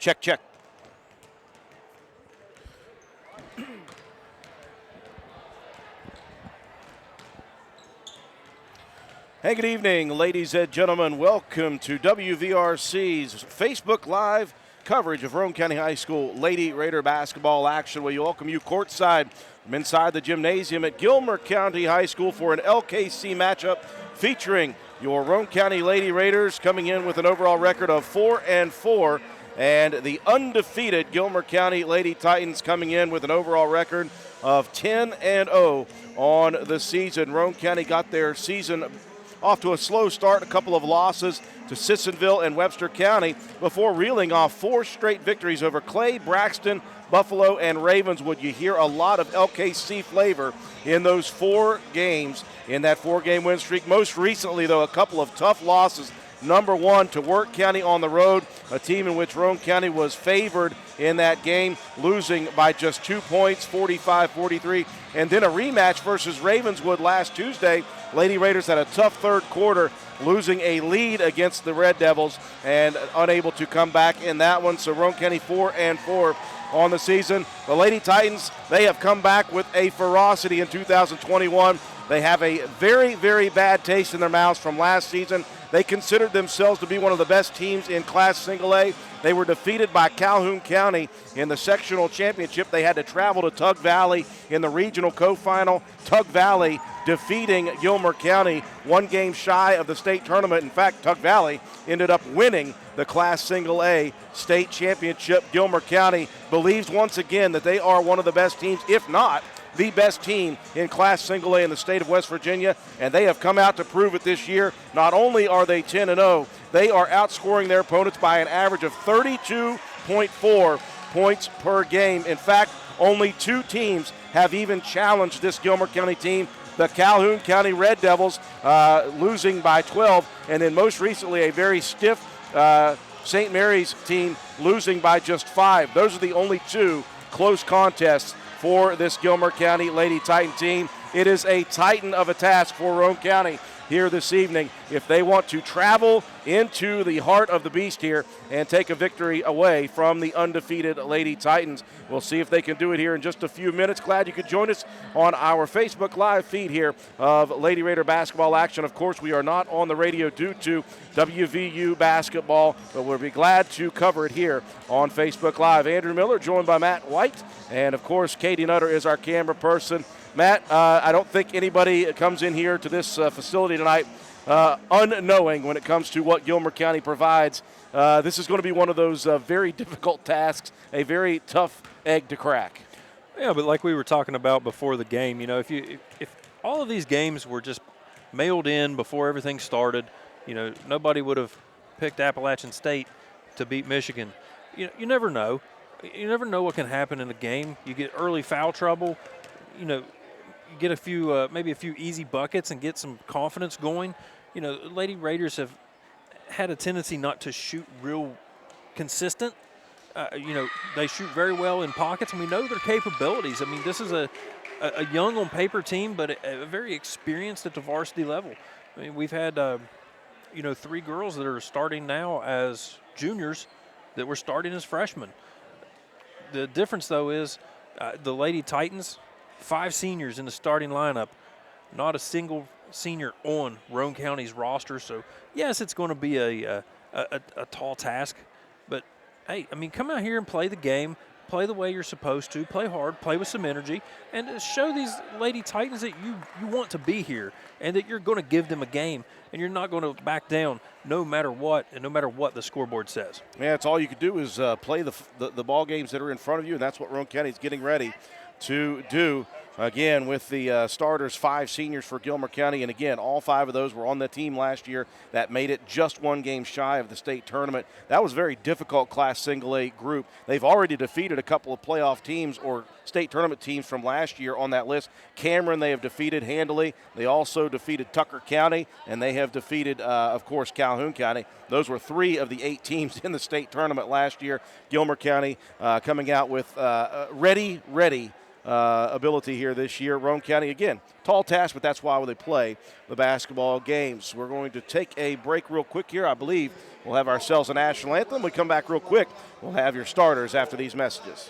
Check, check. Hey, good evening, ladies and gentlemen. Welcome to WVRC's Facebook Live coverage of Roane County High School Lady Raider basketball action. We welcome you courtside from inside the gymnasium at Gilmer County High School for an LKC matchup featuring your Roane County Lady Raiders coming in with an overall record of 4-4, and the undefeated Gilmer County Lady Titans coming in with an overall record of 10-0 on the season. Roane County got their season off to a slow start, a couple of losses to Sissonville and Webster County before reeling off 4 straight victories over Clay, Braxton, Buffalo, and Ravenswood. You hear a lot of LKC flavor in those 4 games in that 4-game win streak. Most recently, though, a couple of tough losses. Number 1 to Wirt County on the road, a team in which Roane County was favored in that game, losing by just 2 points, 45-43. And then a rematch versus Ravenswood last Tuesday. Lady Raiders had a tough third quarter, losing a lead against the Red Devils and unable to come back in that one. So Roane County 4-4 on the season. The Lady Titans, they have come back with a ferocity in 2021. They have a very, very bad taste in their mouths from last season. They considered themselves to be one of the best teams in Class Single A. They were defeated by Calhoun County in the sectional championship. They had to travel to Tug Valley in the regional co-final. Tug Valley defeating Gilmer County 1 game shy of the state tournament. In fact, Tug Valley ended up winning the Class Single A state championship. Gilmer County believes once again that they are one of the best teams, if not the best team in Class Single A in the state of West Virginia, and they have come out to prove it this year. Not only are they 10-0, they are outscoring their opponents by an average of 32.4 points per game. In fact, only 2 teams have even challenged this Gilmer County team. The Calhoun County Red Devils losing by 12, and then most recently a very stiff St. Mary's team losing by just 5. Those are the only 2 close contests for this Gilmer County Lady Titan team. It is a titan of a task for Roane County here this evening if they want to travel into the heart of the beast here and take a victory away from the undefeated Lady Titans. We'll see if they can do it here in just a few minutes. Glad you could join us on our Facebook Live feed here of Lady Raider basketball action. Of course, we are not on the radio due to WVU basketball, but we'll be glad to cover it here on Facebook Live. Andrew Miller joined by Matt White, and of course, Katie Nutter is our camera person. Matt, I don't think anybody comes in here to this facility tonight unknowing when it comes to what Gilmer County provides. This is going to be one of those very difficult tasks, a very tough egg to crack. Yeah, but like we were talking about before the game, you know, if all of these games were just mailed in before everything started, you know, nobody would have picked Appalachian State to beat Michigan. You never know. You never know what can happen in a game. You get early foul trouble, you know, you get a few, maybe a few easy buckets and get some confidence going. You know, Lady Raiders have had a tendency not to shoot real consistent. You know, they shoot very well in pockets, and we know their capabilities. I mean, this is a young on paper team, but a very experienced at the varsity level. I mean, we've had, you know, 3 girls that are starting now as juniors that were starting as freshmen. The difference, though, is the Lady Titans, 5 seniors in the starting lineup, not a single senior on Roane County's roster. So, yes, it's going to be a tall task. But, hey, I mean, come out here and play the game, play the way you're supposed to, play hard, play with some energy, and show these Lady Titans that you want to be here and that you're going to give them a game and you're not going to back down no matter what and no matter what the scoreboard says. Yeah, it's all you can do is play the ball games that are in front of you, and that's what Roane County is getting ready to do. Again, with the starters, 5 seniors for Gilmer County, and again, all 5 of those were on the team last year. That made it just 1 game shy of the state tournament. That was a very difficult Class Single A group. They've already defeated a couple of playoff teams or state tournament teams from last year on that list. Cameron, they have defeated handily. They also defeated Tucker County, and they have defeated, of course, Calhoun County. Those were 3 of the 8 teams in the state tournament last year. Gilmer County coming out with ready ability here this year. Roane County, again, tall task, but that's why they play the basketball games. We're going to take a break real quick here. I believe we'll have ourselves a national anthem. We come back real quick. We'll have your starters after these messages.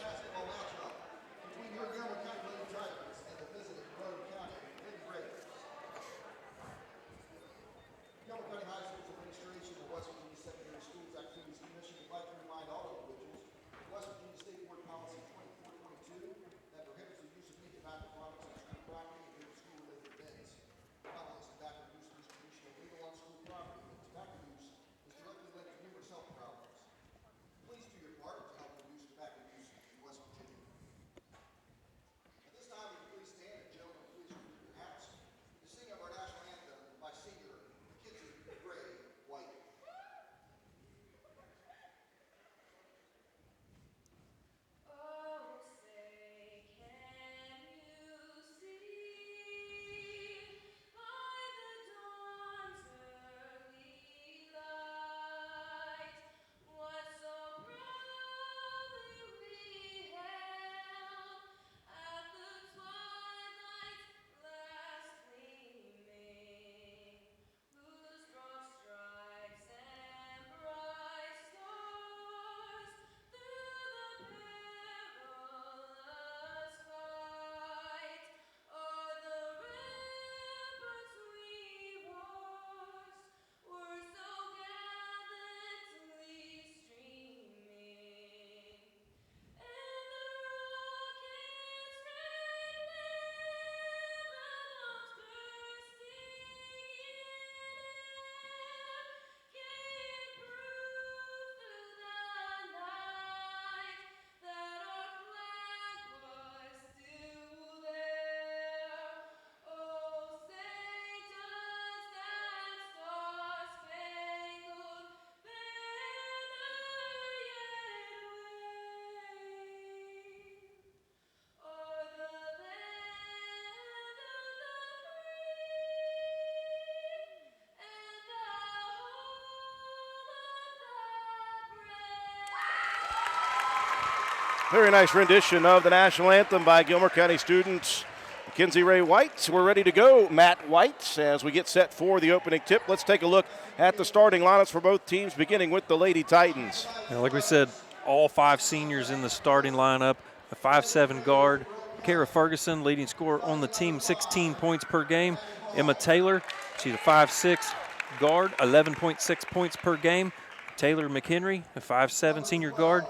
Very nice rendition of the national anthem by Gilmer County students Mackenzie Ray White. We're ready to go, Matt White, as we get set for the opening tip. Let's take a look at the starting lineups for both teams, beginning with the Lady Titans. Like we said, all 5 seniors in the starting lineup. A 5'7" guard, Kara Ferguson, leading scorer on the team, 16 points per game. Emma Taylor, she's a 5'6" guard, 11.6 points per game. Taylor McHenry, a 5'7" senior guard,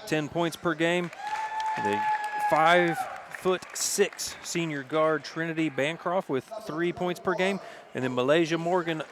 10 points per game. The 5'6" senior guard Trinity Bancroft with 3 points per game. And then Malaysia Morgan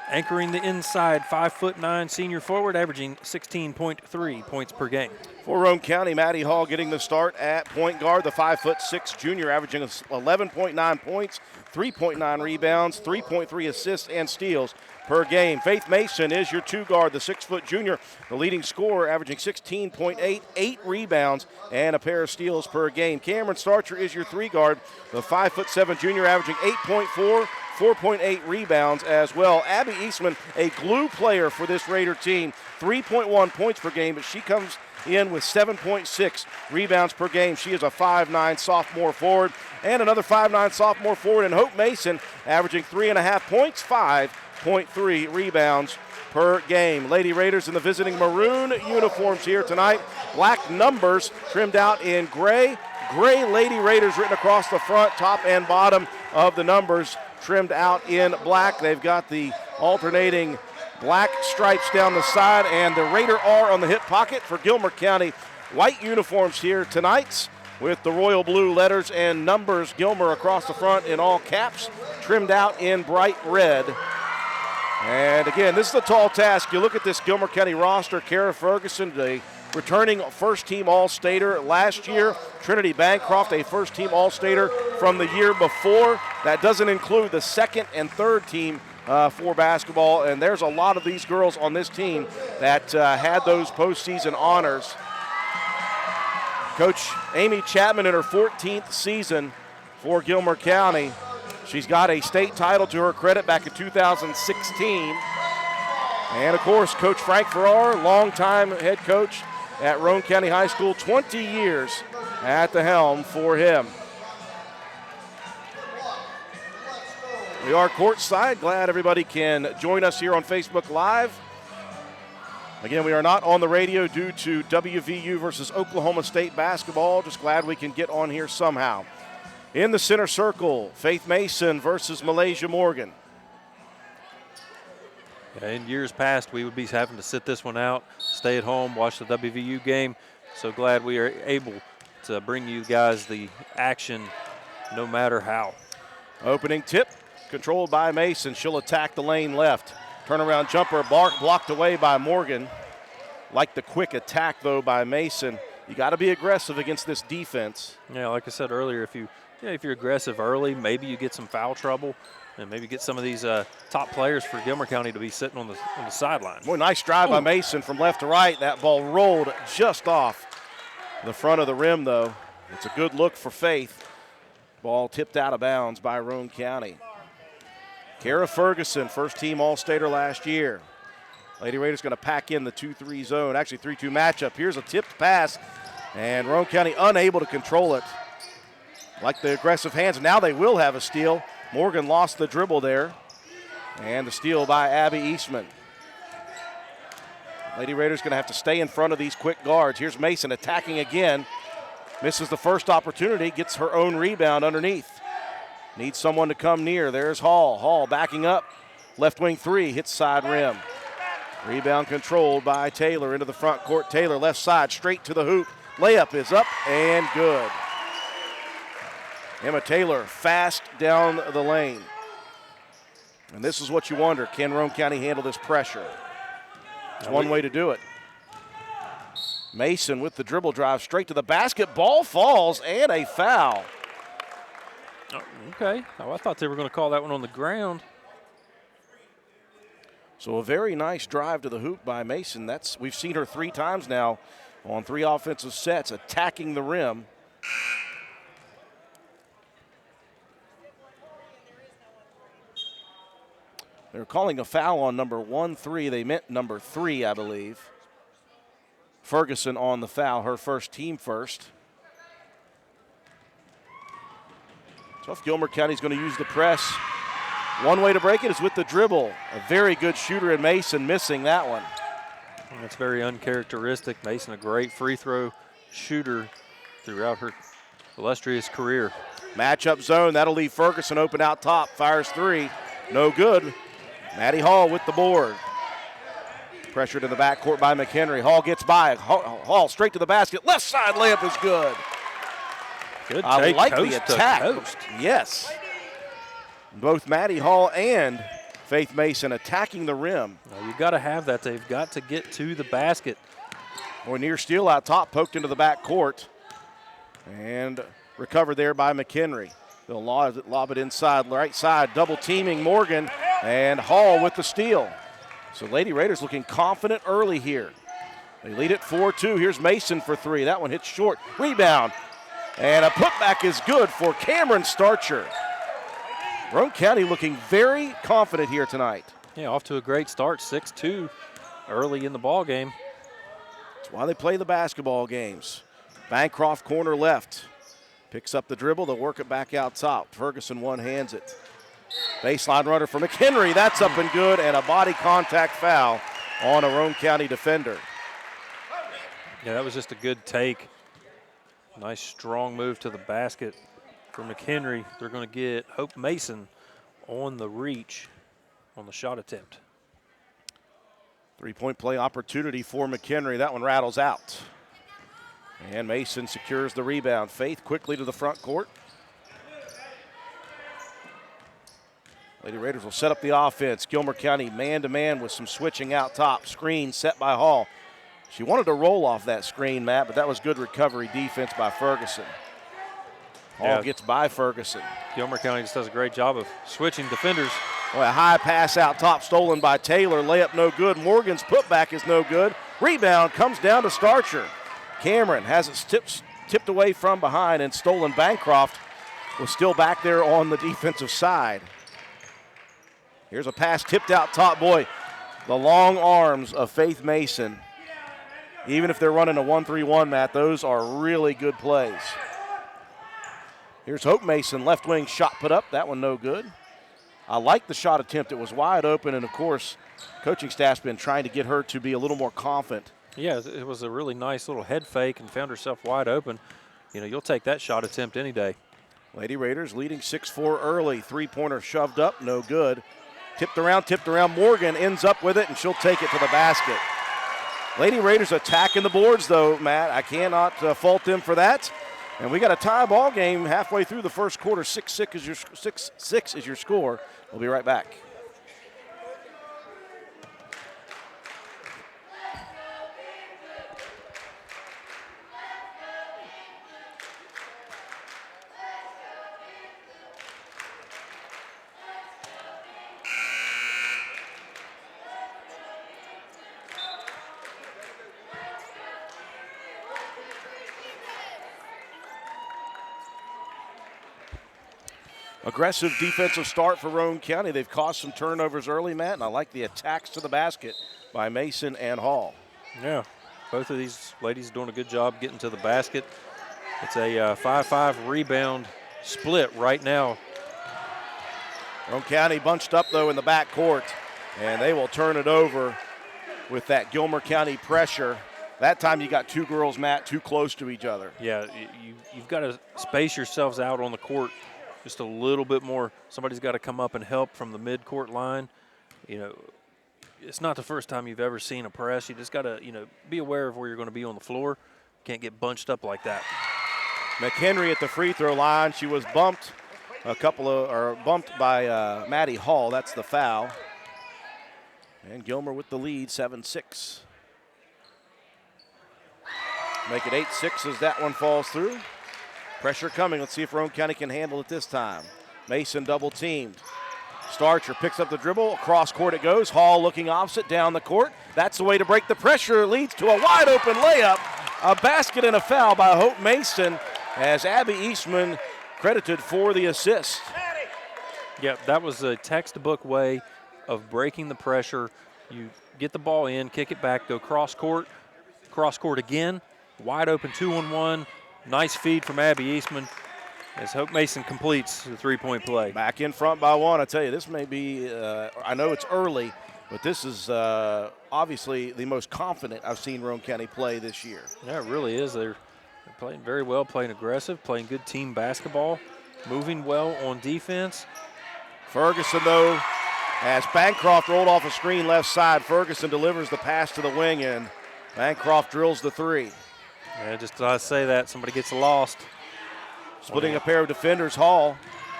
anchoring the inside, 5'9" senior forward, averaging 16.3 points per game. For Roane County, Maddie Hall getting the start at point guard, the 5'6" junior, averaging 11.9 points, 3.9 rebounds, 3.3 assists and steals per game. Faith Mason is your 2 guard, the 6' junior, the leading scorer, averaging 16.8, 8 rebounds, and a pair of steals per game. Cameron Starcher is your 3 guard, the 5'7" junior, averaging 8.4, 4.8 rebounds as well. Abby Eastman, a glue player for this Raider team, 3.1 points per game, but she comes in with 7.6 rebounds per game. She is a 5'9" sophomore forward, and another 5'9" sophomore forward in Hope Mason, averaging 3.5 points, 5.3 rebounds per game. Lady Raiders in the visiting maroon uniforms here tonight. Black numbers trimmed out in gray. Gray Lady Raiders written across the front, top and bottom of the numbers trimmed out in black. They've got the alternating black stripes down the side and the Raider R on the hip pocket for Gilmer County. White uniforms here tonight with the royal blue letters and numbers. Gilmer across the front in all caps, trimmed out in bright red. And again, this is a tall task. You look at this Gilmer County roster. Kara Ferguson, the returning first-team All-Stater last year. Trinity Bancroft, a first-team All-Stater from the year before. That doesn't include the second and third team for basketball. And there's a lot of these girls on this team that had those postseason honors. Coach Amy Chapman in her 14th season for Gilmer County. She's got a state title to her credit back in 2016. And, of course, Coach Frank Farrar, longtime head coach at Roane County High School, 20 years at the helm for him. We are courtside. Glad everybody can join us here on Facebook Live. Again, we are not on the radio due to WVU versus Oklahoma State basketball. Just glad we can get on here somehow. In the center circle, Faith Mason versus Malaysia Morgan. In years past, we would be having to sit this one out, stay at home, watch the WVU game. So glad we are able to bring you guys the action no matter how. Opening tip, controlled by Mason. She'll attack the lane left. Turnaround jumper blocked away by Morgan. Like the quick attack, though, by Mason. You got to be aggressive against this defense. Yeah, like I said earlier, if you're aggressive early, maybe you get some foul trouble, and maybe get some of these top players for Gilmer County to be sitting on the sideline. Boy, nice drive by Mason from left to right. That ball rolled just off the front of the rim, though. It's a good look for Faith. Ball tipped out of bounds by Roane County. Kara Ferguson, first-team All-Stater last year. Lady Raiders going to pack in the 2-3 zone, actually 3-2 matchup. Here's a tipped pass, and Roane County unable to control it. Like the aggressive hands, now they will have a steal. Morgan lost the dribble there, and the steal by Abby Eastman. Lady Raiders going to have to stay in front of these quick guards. Here's Mason attacking again. Misses the first opportunity, gets her own rebound underneath. Needs someone to come near. There's Hall. Hall backing up. Left wing three, hits side rim. Rebound controlled by Taylor into the front court. Taylor left side, straight to the hoop. Layup is up and good. Emma Taylor fast down the lane. And this is what you wonder. Can Roane County handle this pressure? It's one way to do it. Mason with the dribble drive straight to the basket. Ball falls and a foul. Oh, okay. Oh, I thought they were going to call that one on the ground. So a very nice drive to the hoop by Mason. We've seen her 3 times now on 3 offensive sets, attacking the rim. They're calling a foul on number 1-3. They meant number 3, I believe. Ferguson on the foul, her first, team first. So if Gilmer County's going to use the press, one way to break it is with the dribble. A very good shooter in Mason, missing that one. That's very uncharacteristic. Mason, a great free throw shooter throughout her illustrious career. Matchup zone, that'll leave Ferguson open out top. Fires 3, no good. Maddie Hall with the board. Pressured in the backcourt by McHenry. Hall gets by. Hall straight to the basket. Left side layup is good. Good I take, like coast the attack. to coast. Yes. Both Maddie Hall and Faith Mason attacking the rim. Well, you got to have that. They've got to get to the basket. Boy, near steal out top, poked into the backcourt. And recovered there by McHenry. They'll lob it inside, right side, double teaming Morgan, and Hall with the steal. So Lady Raiders looking confident early here. They lead it 4-2. Here's Mason for 3. That one hits short. Rebound. And a putback is good for Cameron Starcher. Roane County looking very confident here tonight. Yeah, off to a great start, 6-2 early in the ball game. That's why they play the basketball games. Bancroft corner left. Picks up the dribble. They'll work it back out top. Ferguson one-hands it. Baseline runner for McHenry. That's up and good, and a body contact foul on a Roane County defender. Yeah, that was just a good take. Nice strong move to the basket for McHenry. They're going to get Hope Mason on the reach on the shot attempt. 3-point play opportunity for McHenry. That one rattles out. And Mason secures the rebound. Faith quickly to the front court. Lady Raiders will set up the offense. Gilmer County man-to-man with some switching out top. Screen set by Hall. She wanted to roll off that screen, Matt, but that was good recovery defense by Ferguson. Hall gets by Ferguson. Gilmer County just does a great job of switching defenders. Boy, a high pass out top stolen by Taylor. Layup no good. Morgan's putback is no good. Rebound comes down to Starcher. Cameron has it tipped away from behind and stolen. Bancroft was still back there on the defensive side. Here's a pass tipped out top. Boy, the long arms of Faith Mason. Even if they're running a 1-3-1, Matt, those are really good plays. Here's Hope Mason, left wing shot put up. That one no good. I like the shot attempt. It was wide open, and, of course, coaching staff's been trying to get her to be a little more confident. Yeah, it was a really nice little head fake and found herself wide open. You know, you'll take that shot attempt any day. Lady Raiders leading 6-4 early. Three-pointer shoved up, no good. Tipped around. Morgan ends up with it, and she'll take it to the basket. Lady Raiders attacking the boards, though, Matt. I cannot fault them for that. And we got a tie ball game halfway through the first quarter. 6-6 is your score. We'll be right back. Aggressive defensive start for Roane County. They've caused some turnovers early, Matt, and I like the attacks to the basket by Mason and Hall. Yeah, both of these ladies doing a good job getting to the basket. It's a 5-5 rebound split right now. Roane County bunched up, though, in the back court, and they will turn it over with that Gilmer County pressure. That time you got two girls, Matt, too close to each other. Yeah, you've got to space yourselves out on the court just a little bit more. Somebody's got to come up and help from the mid-court line. You know, it's not the first time you've ever seen a press. You just got to, you know, be aware of where you're going to be on the floor. Can't get bunched up like that. McHenry at the free throw line. She was bumped bumped by Maddie Hall. That's the foul. And Gilmer with the lead, 7-6. Make it 8-6 as that one falls through. Pressure coming. Let's see if Roane County can handle it this time. Mason double teamed. Starcher picks up the dribble. Across court it goes. Hall looking opposite down the court. That's the way to break the pressure. Leads to a wide open layup. A basket and a foul by Hope Mason as Abby Eastman credited for the assist. Yeah, that was a textbook way of breaking the pressure. You get the ball in, kick it back, go cross court again. Wide open 2-on-1. Nice feed from Abby Eastman as Hope Mason completes the three-point play. Back in front by one. I tell you, this may be, I know it's early, but this is obviously the most confident I've seen Roane County play this year. Yeah, it really is. They're playing very well, playing aggressive, playing good team basketball, moving well on defense. Ferguson, though, as Bancroft rolled off a screen left side, Ferguson delivers the pass to the wing, and Bancroft drills the three. Yeah, just as I say that, somebody gets lost. Splitting a pair of defenders, Hall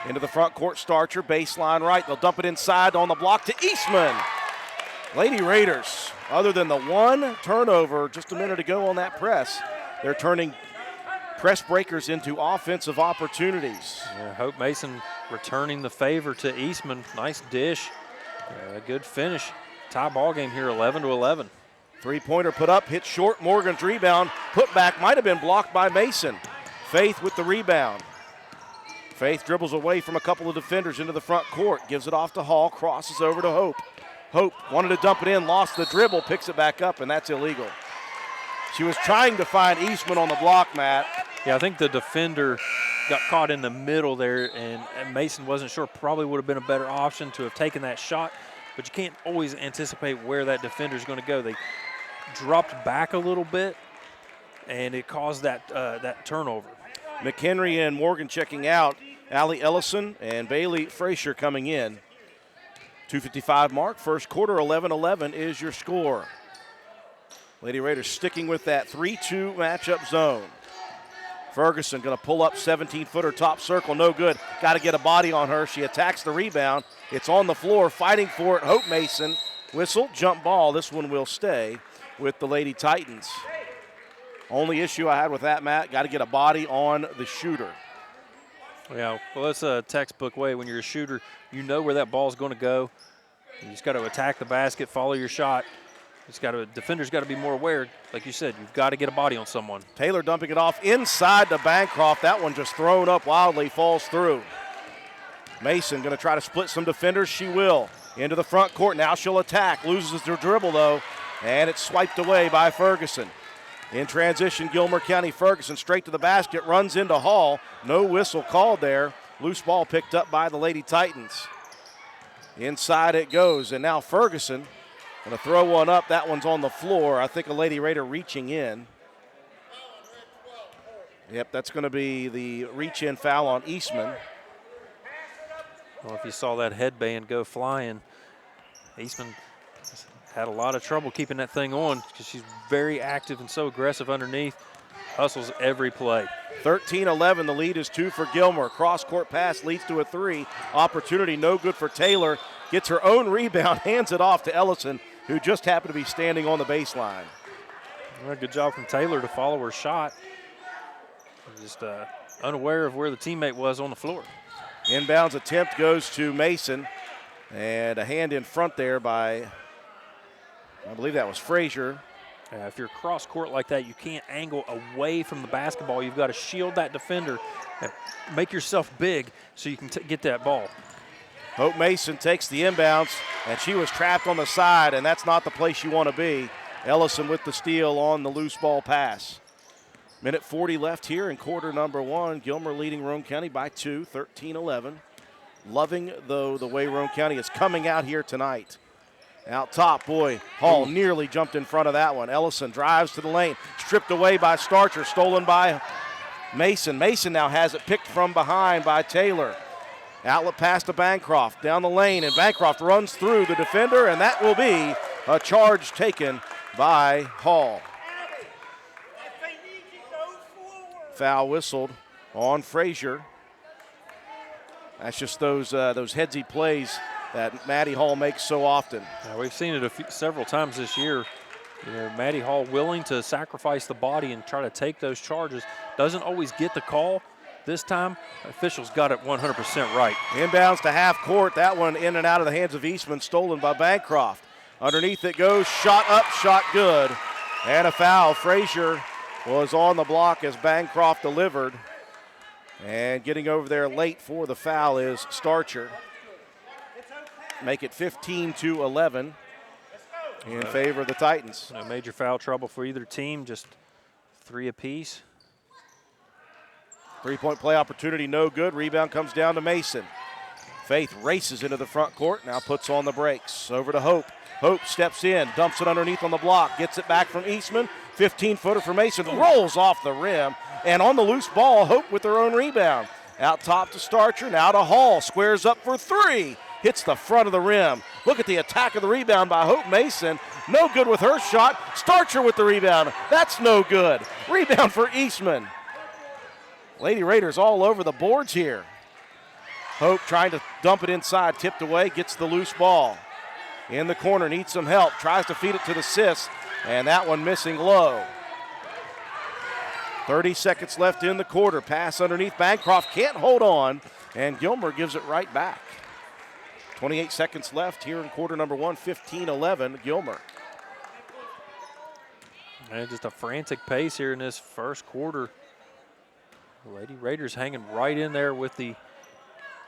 into the front court. Starcher, baseline right. They'll dump it inside on the block to Eastman. Lady Raiders, other than the one turnover just a minute ago on that press, they're turning press breakers into offensive opportunities. Yeah, Hope Mason returning the favor to Eastman. Nice dish. A good finish. Tie ball game here, 11-11. Three-pointer put up, hit short. Morgan's rebound. Put back might have been blocked by Mason. Faith with the rebound. Faith dribbles away from a couple of defenders into the front court. Gives it off to Hall. Crosses over to Hope. Hope wanted to dump it in, lost the dribble, picks it back up, and that's illegal. She was trying to find Eastman on the block, Matt. Yeah, I think the defender got caught in the middle there, and Mason wasn't sure. Probably would have been a better option to have taken that shot, but you can't always anticipate where that defender is going to go. They dropped back a little bit, and it caused that turnover. McHenry and Morgan checking out. Allie Ellison and Bailey Frazier coming in. 2:55 mark, first quarter, 11-11 is your score. Lady Raiders sticking with that 3-2 matchup zone. Ferguson going to pull up 17-footer top circle, no good. Got to get a body on her. She attacks the rebound. It's on the floor, fighting for it. Hope Mason, whistle, jump ball. This one will stay with the Lady Titans. Only issue I had with that, Matt, got to get a body on the shooter. Yeah, well, that's a textbook way. When you're a shooter, you know where that ball's going to go. You just got to attack the basket, follow your shot. Defender's got to be more aware. Like you said, you've got to get a body on someone. Taylor dumping it off inside to Bancroft. That one just thrown up wildly, falls through. Mason going to try to split some defenders. She will. Into the front court. Now she'll attack. Loses her dribble, though, and it's swiped away by Ferguson. In transition, Gilmer County. Ferguson straight to the basket, runs into Hall. No whistle called there. Loose ball picked up by the Lady Titans. Inside it goes, and now Ferguson going to throw one up. That one's on the floor. I think a Lady Raider reaching in. Yep, that's going to be the reach-in foul on Eastman. Well, if you saw that headband go flying, Eastman had a lot of trouble keeping that thing on because she's very active and so aggressive underneath. Hustles every play. 13-11, the lead is 2 for Gilmer. Cross-court pass leads to a 3. Opportunity no good for Taylor. Gets her own rebound, hands it off to Ellison, who just happened to be standing on the baseline. Well, good job from Taylor to follow her shot. Just unaware of where the teammate was on the floor. Inbounds attempt goes to Mason, and a hand in front there by, I believe that was Frazier. If you're cross court like that, you can't angle away from the basketball. You've got to shield that defender and make yourself big so you can get that ball. Hope Mason takes the inbounds, and she was trapped on the side, and that's not the place you want to be. Ellison with the steal on the loose ball pass. Minute 40 left here in quarter number 1. Gilmer leading Roane County by 2, 13-11. Loving, though, the way Roane County is coming out here tonight. Out top, boy, Hall nearly jumped in front of that one. Ellison drives to the lane, stripped away by Starcher, stolen by Mason. Mason now has it picked from behind by Taylor. Outlet pass to Bancroft, down the lane, and Bancroft runs through the defender, and that will be a charge taken by Hall. Foul whistled on Frazier. That's just those headsy plays that Maddie Hall makes so often. We've seen it several times this year. You know, Maddie Hall willing to sacrifice the body and try to take those charges. Doesn't always get the call. This time, officials got it 100% right. Inbounds to half court. That one in and out of the hands of Eastman, stolen by Bancroft. Underneath it goes, shot up, shot good. And a foul. Frazier was on the block as Bancroft delivered. And getting over there late for the foul is Starcher. Make it 15-11 in favor of the Titans. No major foul trouble for either team, just 3 apiece. Three-point play opportunity, no good. Rebound comes down to Mason. Faith races into the front court, now puts on the brakes. Over to Hope. Hope steps in, dumps it underneath on the block, gets it back from Eastman. 15-footer for Mason, rolls off the rim. And on the loose ball, Hope with her own rebound. Out top to Starcher, now to Hall. Squares up for 3. Hits the front of the rim. Look at the attack of the rebound by Hope Mason. No good with her shot. Starcher with the rebound. That's no good. Rebound for Eastman. Lady Raiders all over the boards here. Hope trying to dump it inside, tipped away, gets the loose ball. In the corner, needs some help, tries to feed it to the Sis, and that one missing low. 30 seconds left in the quarter. Pass underneath. Bancroft can't hold on, and Gilmer gives it right back. 28 seconds left here in quarter number 1, 15-11, Gilmer. And just a frantic pace here in this first quarter. Lady Raiders hanging right in there with the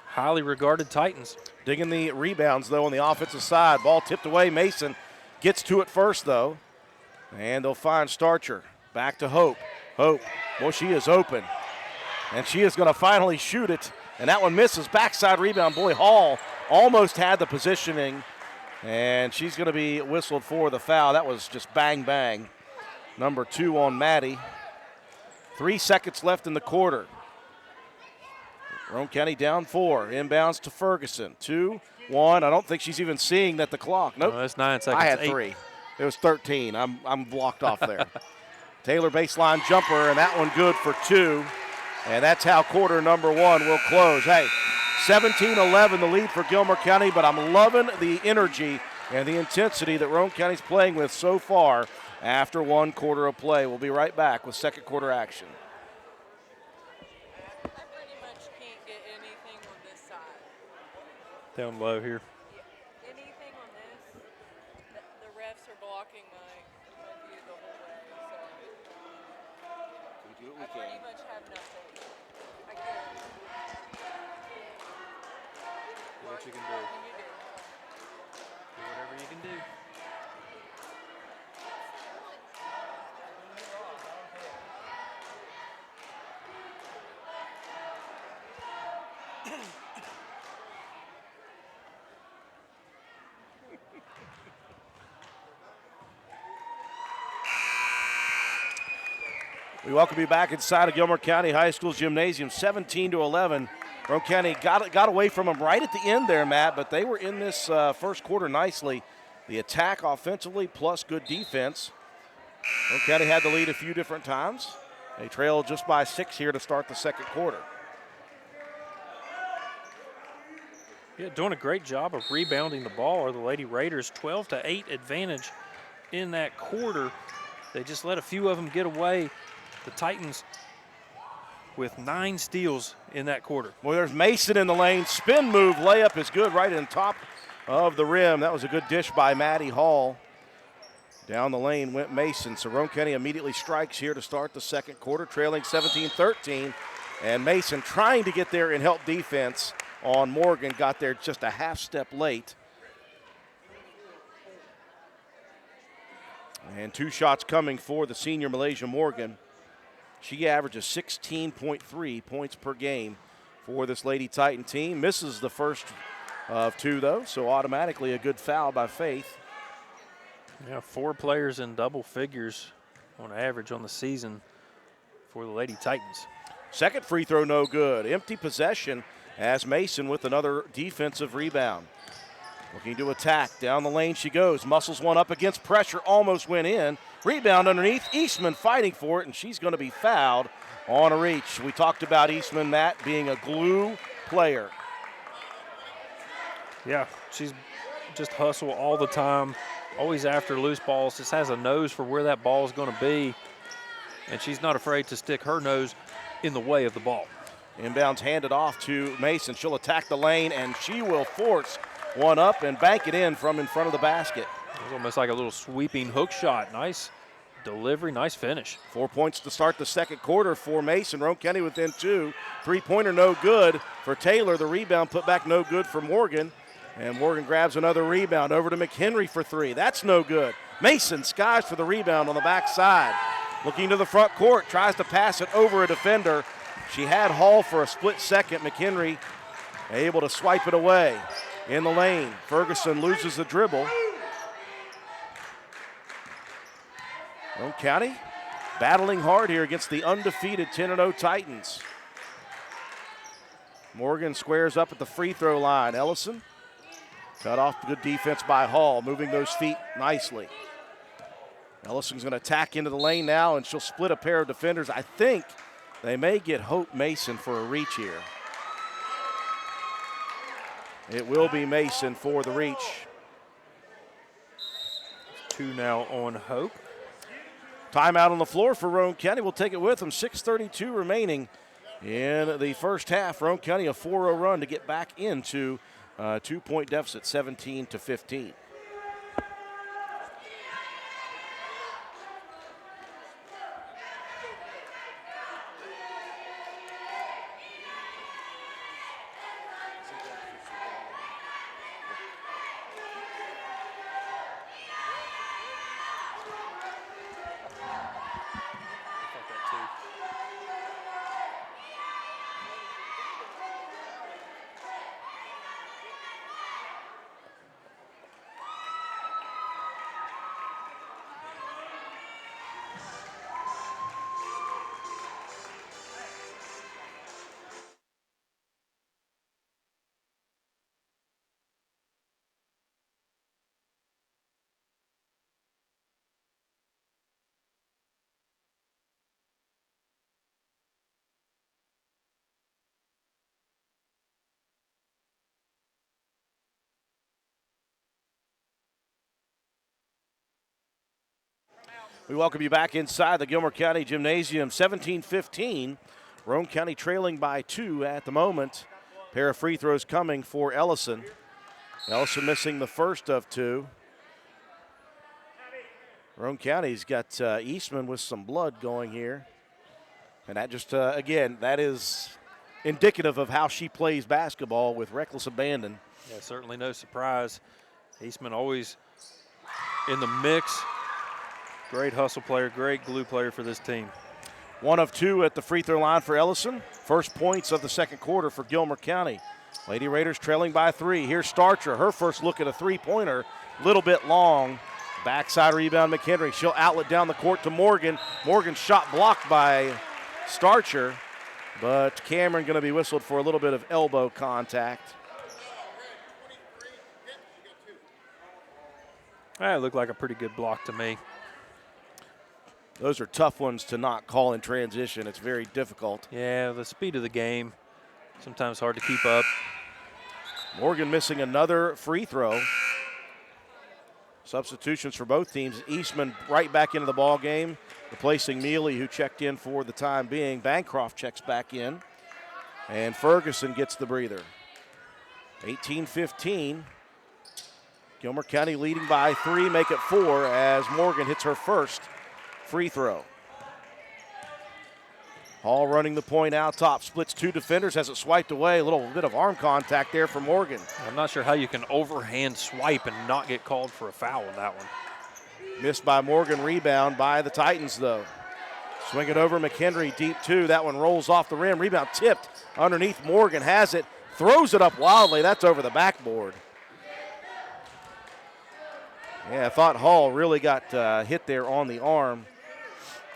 highly regarded Titans. Digging the rebounds, though, on the offensive side. Ball tipped away. Mason gets to it first, though. And they'll find Starcher. Back to Hope. Hope, well, she is open. And she is going to finally shoot it. And that one misses. Backside rebound. Boy, Hall almost had the positioning. And she's going to be whistled for the foul. That was just bang, bang. Number 2 on Maddie. 3 seconds left in the quarter. Roane County down 4. Inbounds to Ferguson. 2-1. I don't think she's even seeing that the clock. Nope. No, that's 9 seconds. I had 3. It was 13. I'm blocked off there. Taylor baseline jumper, and that one good for 2. And that's how quarter number 1 will close. Hey, 17-11 the lead for Gilmer County, but I'm loving the energy and the intensity that Roane County's playing with so far after 1 quarter of play. We'll be right back with second quarter action. I pretty much can't get anything on this side. Down low here. Yeah. Anything on this, the refs are blocking my view the whole way. So We do what I pretty much have nothing. I can't. Do what you can do. Can you do? Do whatever you can do. We welcome you back inside of Gilmer County High School's gymnasium, 17-11. Roane County got away from them right at the end there, Matt, but they were in this first quarter nicely. The attack offensively plus good defense. Roane County had the lead a few different times. They trailed just by 6 here to start the second quarter. Yeah, doing a great job of rebounding the ball are the Lady Raiders. 12-8 advantage in that quarter. They just let a few of them get away. The Titans with 9 steals in that quarter. Well, there's Mason in the lane. Spin move, layup is good right in top of the rim. That was a good dish by Maddie Hall. Down the lane went Mason. So Roane County immediately strikes here to start the second quarter, trailing 17-13. And Mason trying to get there and help defense on Morgan. Got there just a half step late. And 2 shots coming for the senior Malaysia Morgan. She averages 16.3 points per game for this Lady Titan team. Misses the first of 2, though, so automatically a good foul by Faith. Yeah, 4 players in double figures on average on the season for the Lady Titans. Second free throw, no good. Empty possession as Mason with another defensive rebound. Looking to attack. Down the lane she goes. Muscles one up against pressure. Almost went in. Rebound underneath. Eastman fighting for it, and she's going to be fouled on a reach. We talked about Eastman, Matt, being a glue player. Yeah, she's just hustle all the time. Always after loose balls. Just has a nose for where that ball is going to be. And she's not afraid to stick her nose in the way of the ball. Inbounds handed off to Mason. She'll attack the lane, and she will force one up and bank it in from in front of the basket. It was almost like a little sweeping hook shot. Nice delivery, nice finish. 4 points to start the second quarter for Mason. Roane County within 2. Three-pointer no good for Taylor. The rebound put back no good for Morgan. And Morgan grabs another rebound over to McHenry for 3. That's no good. Mason skies for the rebound on the backside. Looking to the front court, tries to pass it over a defender. She had Hall for a split second. McHenry able to swipe it away. In the lane, Ferguson loses the dribble. Roane County battling hard here against the undefeated 10-0 Titans. Morgan squares up at the free throw line. Ellison cut off, good defense by Hall, moving those feet nicely. Ellison's going to attack into the lane now, and she'll split a pair of defenders. I think they may get Hope Mason for a reach here. It will be Mason for the reach. 2 now on Hope. Timeout on the floor for Roane County. We'll take it with them. 6:32 remaining in the first half. Roane County a 4-0 run to get back into a 2-point deficit, 17-15. We welcome you back inside the Gilmer County Gymnasium, 17-15. Roane County trailing by 2 at the moment. Pair of free throws coming for Ellison. Ellison missing the first of 2. Roane County's got Eastman with some blood going here. And that just, again, that is indicative of how she plays basketball with reckless abandon. Yeah, certainly no surprise. Eastman always in the mix. Great hustle player, great glue player for this team. 1 of 2 at the free throw line for Ellison. First points of the second quarter for Gilmer County. Lady Raiders trailing by 3. Here's Starcher, her first look at a three-pointer. Little bit long, Backside rebound, McHenry. She'll outlet down the court to Morgan. Morgan's shot blocked by Starcher, but Cameron going to be whistled for a little bit of elbow contact. That looked like a pretty good block to me. Those are tough ones to not call in transition. It's very difficult. Yeah, the speed of the game, sometimes hard to keep up. Morgan missing another free throw. Substitutions for both teams. Eastman right back into the ball game, replacing Mealy, who checked in for the time being. Bancroft checks back in, and Ferguson gets the breather. 18-15. Gilmer County leading by 3, make it 4 as Morgan hits her first free throw. Hall running the point out top, splits 2 defenders, has it swiped away. A little bit of arm contact there for Morgan. I'm not sure how you can overhand swipe and not get called for a foul on that one. Missed by Morgan, rebound by the Titans though. Swing it over, McHenry, deep 2. That one rolls off the rim, rebound tipped underneath. Morgan has it, throws it up wildly. That's over the backboard. Yeah, I thought Hall really got hit there on the arm.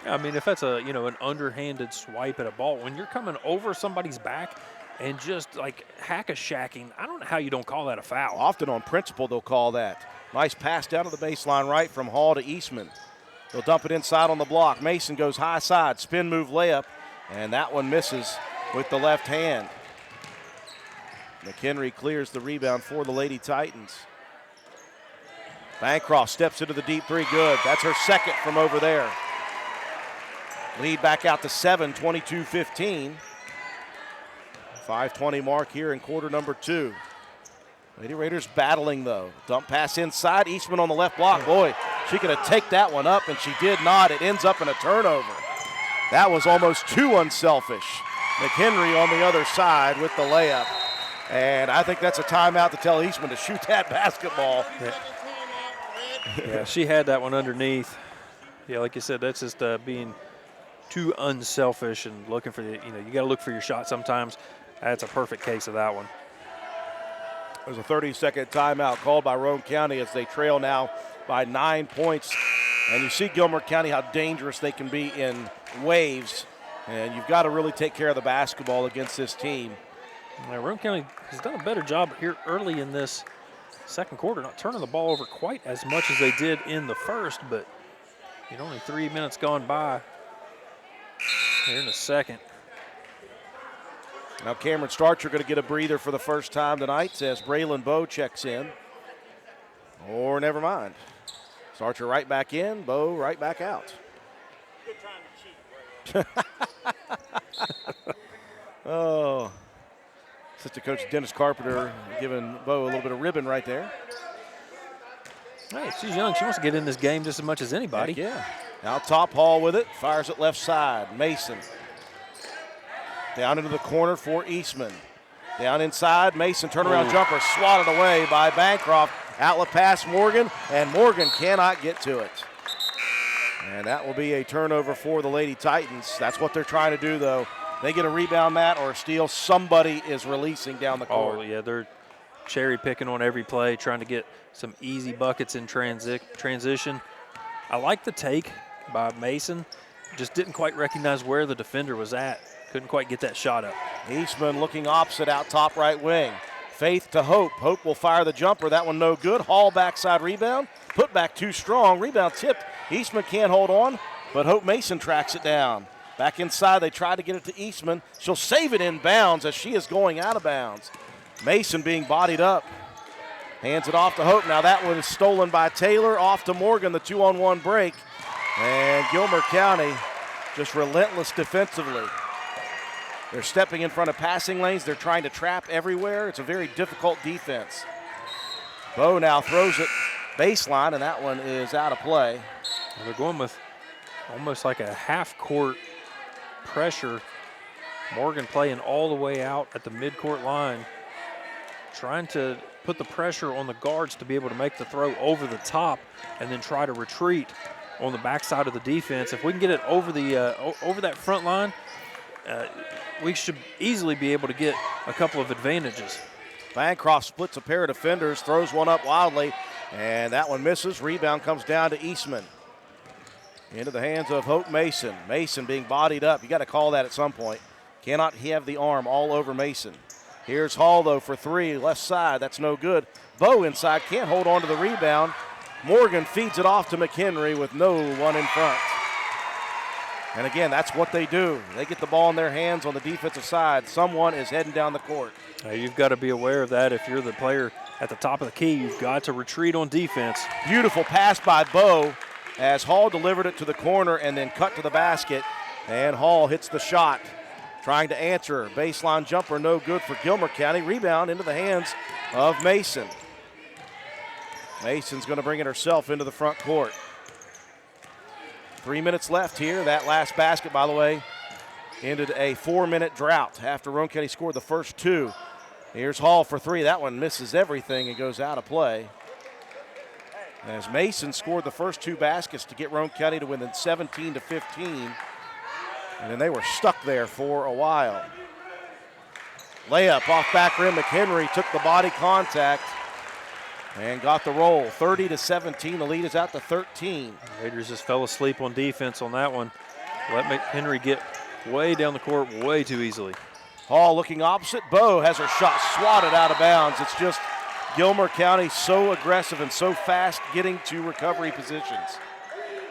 I mean, if that's an underhanded swipe at a ball, when you're coming over somebody's back and just like hack-a-shacking, I don't know how you don't call that a foul. Often on principle they'll call that. Nice pass down to the baseline right from Hall to Eastman. They'll dump it inside on the block. Mason goes high side, spin move layup, and that one misses with the left hand. McHenry clears the rebound for the Lady Titans. Bancroft steps into the deep 3, good. That's her second from over there. Lead back out to 7, 22-15. 5:20 mark here in quarter number 2. Lady Raiders battling though. Dump pass inside, Eastman on the left block. Boy, she could have taken that one up and she did not. It ends up in a turnover. That was almost too unselfish. McHenry on the other side with the layup. And I think that's a timeout to tell Eastman to shoot that basketball. Yeah, she had that one underneath. Yeah, like you said, that's just being too unselfish and looking for you got to look for your shot sometimes. That's a perfect case of that one. There's a 30-second timeout called by Roane County as they trail now by 9 points. And you see Gilmer County, how dangerous they can be in waves. And you've got to really take care of the basketball against this team. Yeah, Roane County has done a better job here early in this second quarter, not turning the ball over quite as much as they did in the first, but only 3 minutes gone by here in the second. Now Cameron Starcher going to get a breather for the first time tonight as Braylon Bowe checks in. Or never mind. Starcher right back in, Bowe right back out. Good trying to cheat, Oh. Assistant Coach Dennis Carpenter giving Bowe a little bit of ribbon right there. Hey, she's young. She wants to get in this game just as much as anybody. Heck yeah. Now top Hall with it. Fires it left side. Mason. Down into the corner for Eastman. Down inside. Mason turnaround jumper swatted away by Bancroft. Outlet pass Morgan, and Morgan cannot get to it. And that will be a turnover for the Lady Titans. That's what they're trying to do, though. They get a rebound, Matt, or a steal. Somebody is releasing down the court. Oh, yeah, they're cherry picking on every play, trying to get some easy buckets in transition. I like the take by Mason. Just didn't quite recognize where the defender was at. Couldn't quite get that shot up. Eastman looking opposite out top right wing. Faith to Hope. Hope will fire the jumper. That one no good. Hall backside rebound. Put back too strong. Rebound tipped. Eastman can't hold on, but Hope Mason tracks it down. Back inside, they try to get it to Eastman. She'll save it in bounds as she is going out of bounds. Mason being bodied up. Hands it off to Hope. Now that one is stolen by Taylor. Off to Morgan, the 2-on-1 break. And Gilmer County just relentless defensively. They're stepping in front of passing lanes. They're trying to trap everywhere. It's a very difficult defense. Bowe now throws it baseline, and that one is out of play. They're going with almost like a half-court pressure. Morgan playing all the way out at the midcourt line, trying to put the pressure on the guards to be able to make the throw over the top and then try to retreat on the backside of the defense. If we can get it over over that front line, we should easily be able to get a couple of advantages. Bancroft splits a pair of defenders, throws one up wildly, And that one misses. Rebound comes down to Eastman. Into the hands of Hope Mason. Mason being bodied up. You got to call that at some point. Cannot have the arm all over Mason. Here's Hall, though, for three. Left side. That's no good. Bow inside. Can't hold on to the rebound. Morgan feeds it off to McHenry with no one in front. And again, that's what they do. They get the ball in their hands on the defensive side. Someone is heading down the court. You've got to be aware of that. If you're the player at the top of the key, you've got to retreat on defense. Beautiful pass by Bow as Hall delivered it to the corner and then cut to the basket. And Hall hits the shot. Trying to answer. Baseline jumper, no good for Gilmer County. Rebound into the hands of Mason. Mason's going to bring it herself into the front court. 3 minutes left here. That last basket, by the way, ended a 4-minute drought after Roane County scored the first two. Here's Hall for three. That one misses everything and goes out of play. As Mason scored the first two baskets to get Roane County to within 17-15. And then they were stuck there for a while. Layup off back rim. McHenry took the body contact and got the roll. 30-17. The lead is out to 13. Raiders just fell asleep on defense on that one. Let McHenry get way down the court way too easily. Hall looking opposite. Bow has her shot swatted out of bounds. It's just Gilmer County so aggressive and so fast getting to recovery positions.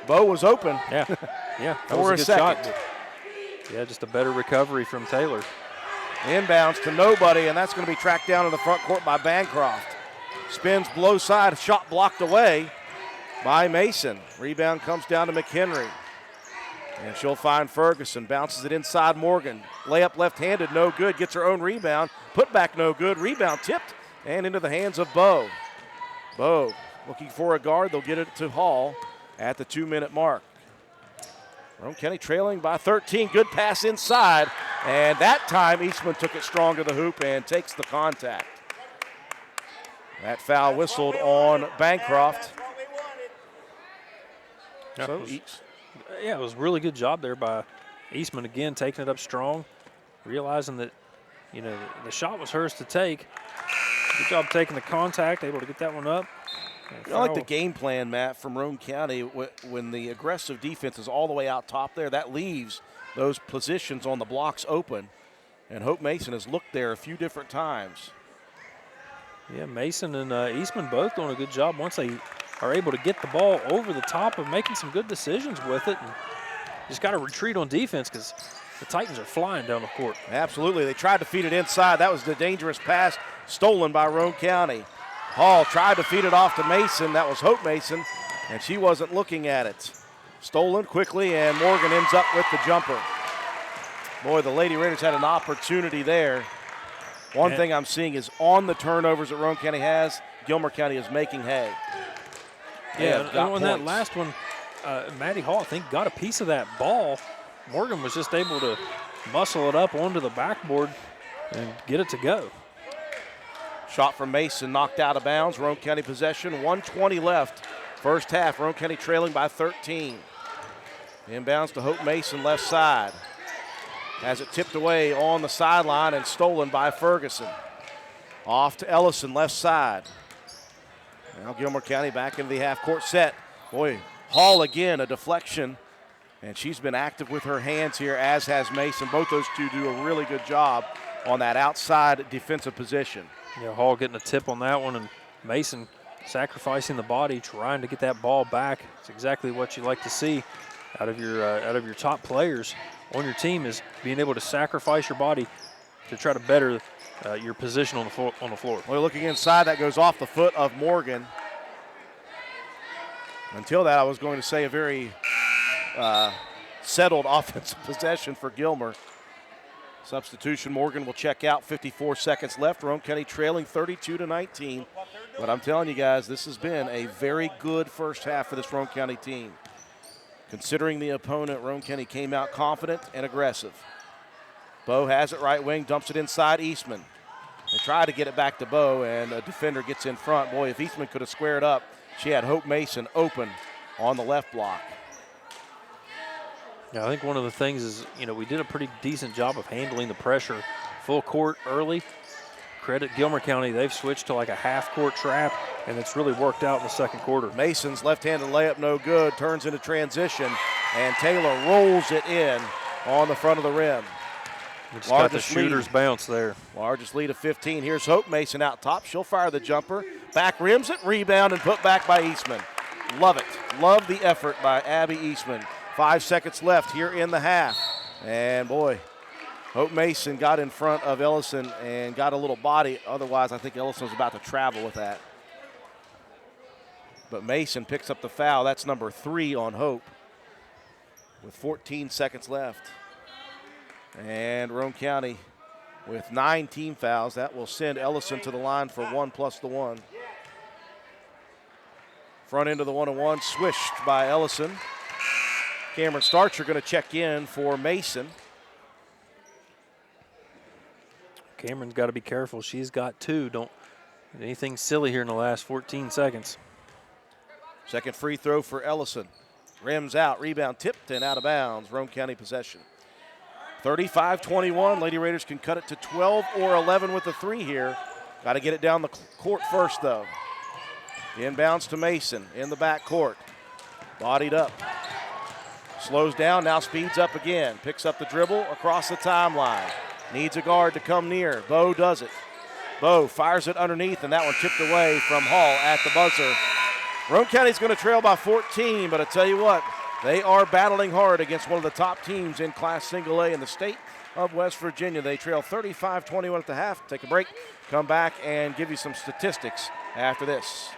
Bow was open. Yeah, yeah. That For was a a good second. shot. Yeah, just a better recovery from Taylor. Inbounds to nobody, and that's going to be tracked down in the front court by Bancroft. Spins below side, shot blocked away by Mason. Rebound comes down to McHenry. And she'll find Ferguson, bounces it inside Morgan. Layup left-handed, no good, gets her own rebound. Put back, no good, rebound tipped, and into the hands of Bow. Bow looking for a guard, they'll get it to Hall at the 2-minute mark. Roane County trailing by 13, good pass inside, and that time Eastman took it strong to the hoop and takes the contact. That foul whistled on Bancroft. So Yeah, it was a really good job there by Eastman again, taking it up strong, realizing that, you know, the shot was hers to take. Good job taking the contact, able to get that one up. I like the game plan, Matt, from Roane County. When the aggressive defense is all the way out top there, that leaves those positions on the blocks open. And Hope Mason has looked there a few different times. Yeah, Mason and Eastman both doing a good job once they are able to get the ball over the top and making some good decisions with it. And just got to retreat on defense because the Titans are flying down the court. Absolutely. They tried to feed it inside. That was the dangerous pass stolen by Roane County. Hall tried to feed it off to Mason. That was Hope Mason, and she wasn't looking at it. Stolen quickly, and Morgan ends up with the jumper. Boy, the Lady Raiders had an opportunity there. One thing I'm seeing is on the turnovers that Roane County has, Gilmer County is making hay. Yeah, and on that last one, Maddie Hall, I think, got a piece of that ball. Morgan was just able to muscle it up onto the backboard and get it to go. Shot from Mason knocked out of bounds. Roane County possession, 1:20 left. First half, Roane County trailing by 13. Inbounds to Hope Mason, left side. Has it tipped away on the sideline and stolen by Ferguson. Off to Ellison, left side. Now Gilmer County back into the half-court set. Boy, Hall again, a deflection. And she's been active with her hands here, as has Mason. Both those two do a really good job on that outside defensive position. Yeah, Hall getting a tip on that one, and Mason sacrificing the body, trying to get that ball back. It's exactly what you like to see out of your top players on your team, is being able to sacrifice your body to try to better your position on the floor. Well, looking inside, that goes off the foot of Morgan. Until that, I was going to say a very settled offensive possession for Gilmer. Substitution, Morgan will check out, 54 seconds left. Roane County trailing 32-19. But I'm telling you guys, this has been a very good first half for this Roane County team. Considering the opponent, Roane County came out confident and aggressive. Bow has it right wing, dumps it inside Eastman. They try to get it back to Bow, and a defender gets in front. Boy, if Eastman could have squared up, she had Hope Mason open on the left block. Yeah, I think one of the things is, you know, we did a pretty decent job of handling the pressure full court early. Credit Gilmer County, they've switched to like a half court trap, and it's really worked out in the second quarter. Mason's left-handed layup no good, turns into transition, and Taylor rolls it in on the front of the rim. We just got the shooter's lead. bounce there. Largest lead of 15. Here's Hope Mason out top. She'll fire the jumper. Back rims it, rebound, and put back by Eastman. Love it. Love the effort by Abby Eastman. 5 seconds left here in the half. And boy, Hope Mason got in front of Ellison and got a little body. Otherwise, I think Ellison was about to travel with that. But Mason picks up the foul. That's number 3 on Hope with 14 seconds left. And Roane County with 9 team fouls. That will send Ellison to the line for 1 plus the 1. Front end of the 1-on-1, swished by Ellison. Cameron Starcher going to check in for Mason. Cameron's got to be careful. She's got 2. Don't anything silly here in the last 14 seconds. Second free throw for Ellison. Rims out, rebound tipped and out of bounds. Roane County possession. 35-21. Lady Raiders can cut it to 12 or 11 with the 3 here. Got to get it down the court first, though. Inbounds to Mason in the back court. Bodied up. Slows down, now speeds up again. Picks up the dribble across the timeline. Needs a guard to come near. Bo does it. Bo fires it underneath, and that one tipped away from Hall at the buzzer. Roane County's going to trail by 14, but I tell you what, they are battling hard against one of the top teams in Class Single A in the state of West Virginia. They trail 35-21 at the half. Take a break, come back, and give you some statistics after this.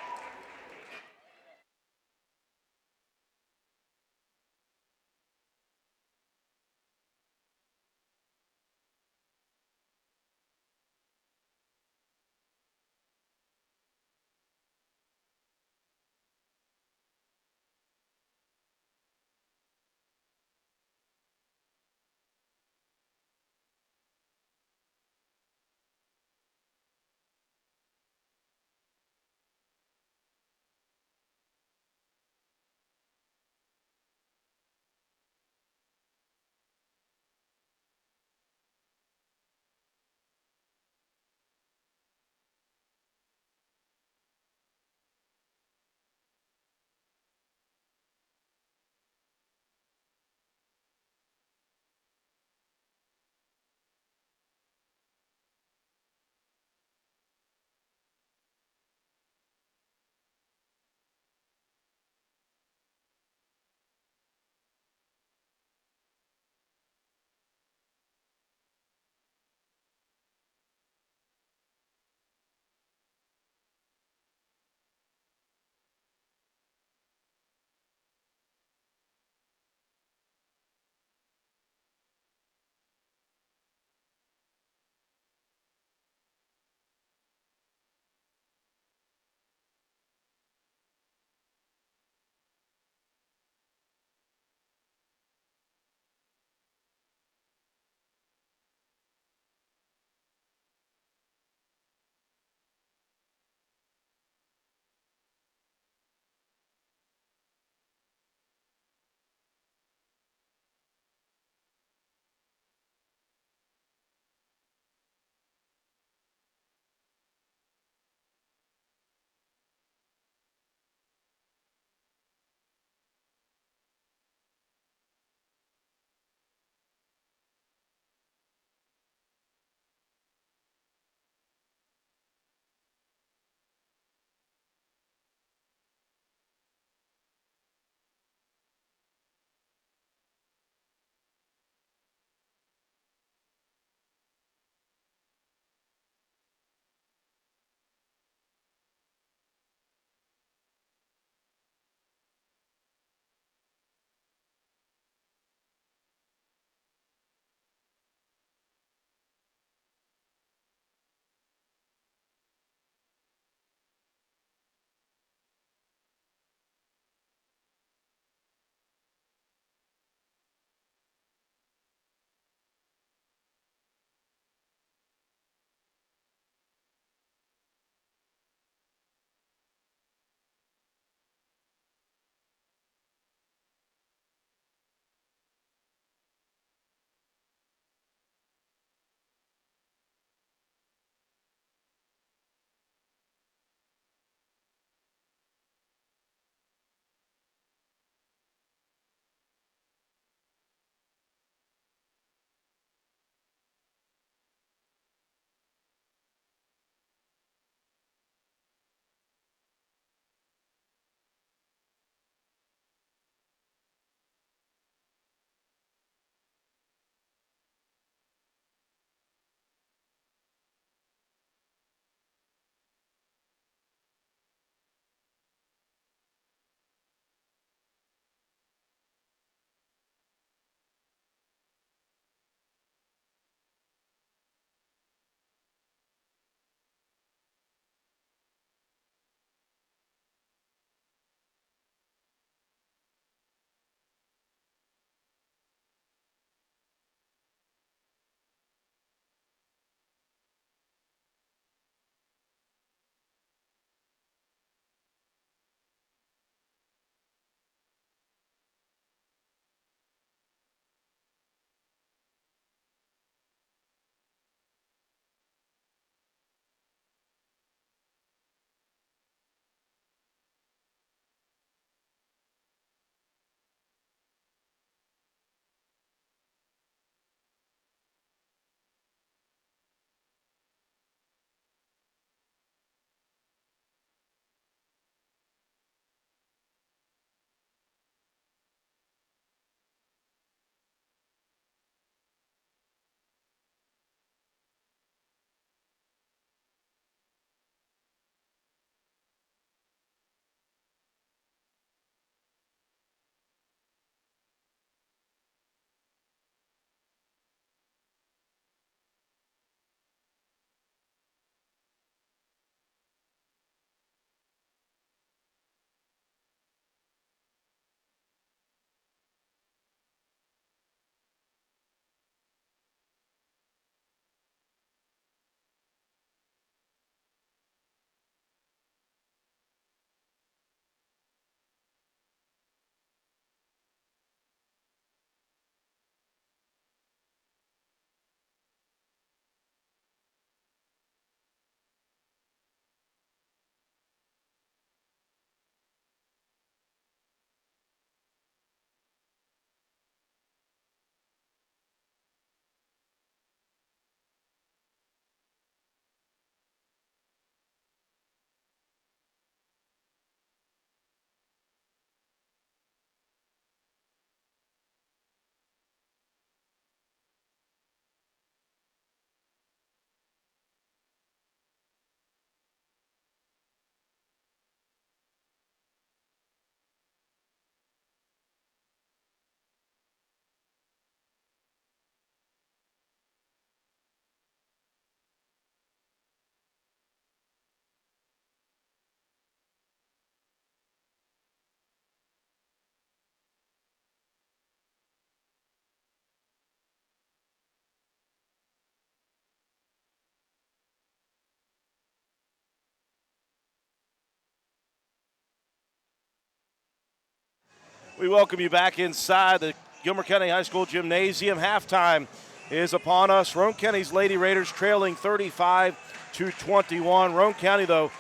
We welcome you back inside the Gilmer County High School Gymnasium. Halftime is upon us. Roane County's Lady Raiders trailing 35-21. Roane County, though,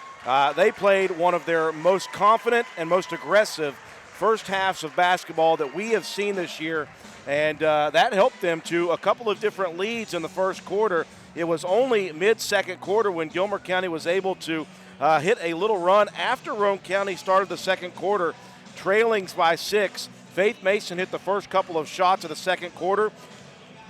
they played one of their most confident and most aggressive first halves of basketball that we have seen this year, and that helped them to a couple of different leads in the first quarter. It was only mid-second quarter when Gilmer County was able to hit a little run after Roane County started the second quarter, trailing by 6. Faith Mason hit the first couple of shots of the second quarter,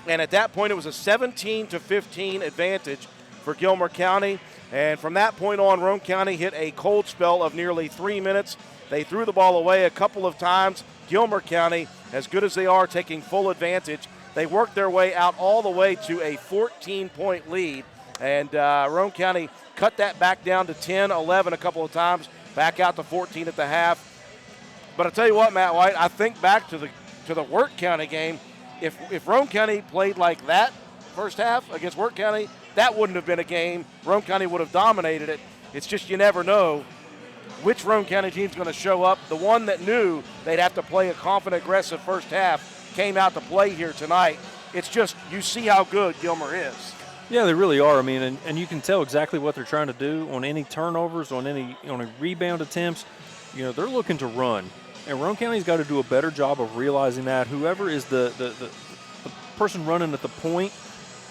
and at that point it was a 17-15 advantage for Gilmer County. And from that point on, Roane County hit a cold spell of nearly 3 minutes. They threw the ball away a couple of times. Gilmer County, as good as they are, taking full advantage. They worked their way out all the way to a 14-point lead. And Roane County cut that back down to 10, 11 a couple of times, back out to 14 at the half. But I'll tell you what, Matt White, I think back to the Wirt County game. If Roane County played like that first half against Wirt County, that wouldn't have been a game. Roane County would have dominated it. It's just you never know which Roane County team's going to show up. The one that knew they'd have to play a confident, aggressive first half came out to play here tonight. It's just you see how good Gilmer is. Yeah, they really are. I mean, and you can tell exactly what they're trying to do on any turnovers, on any rebound attempts. You know, they're looking to run. And Roane County's got to do a better job of realizing that. Whoever is the person running at the point,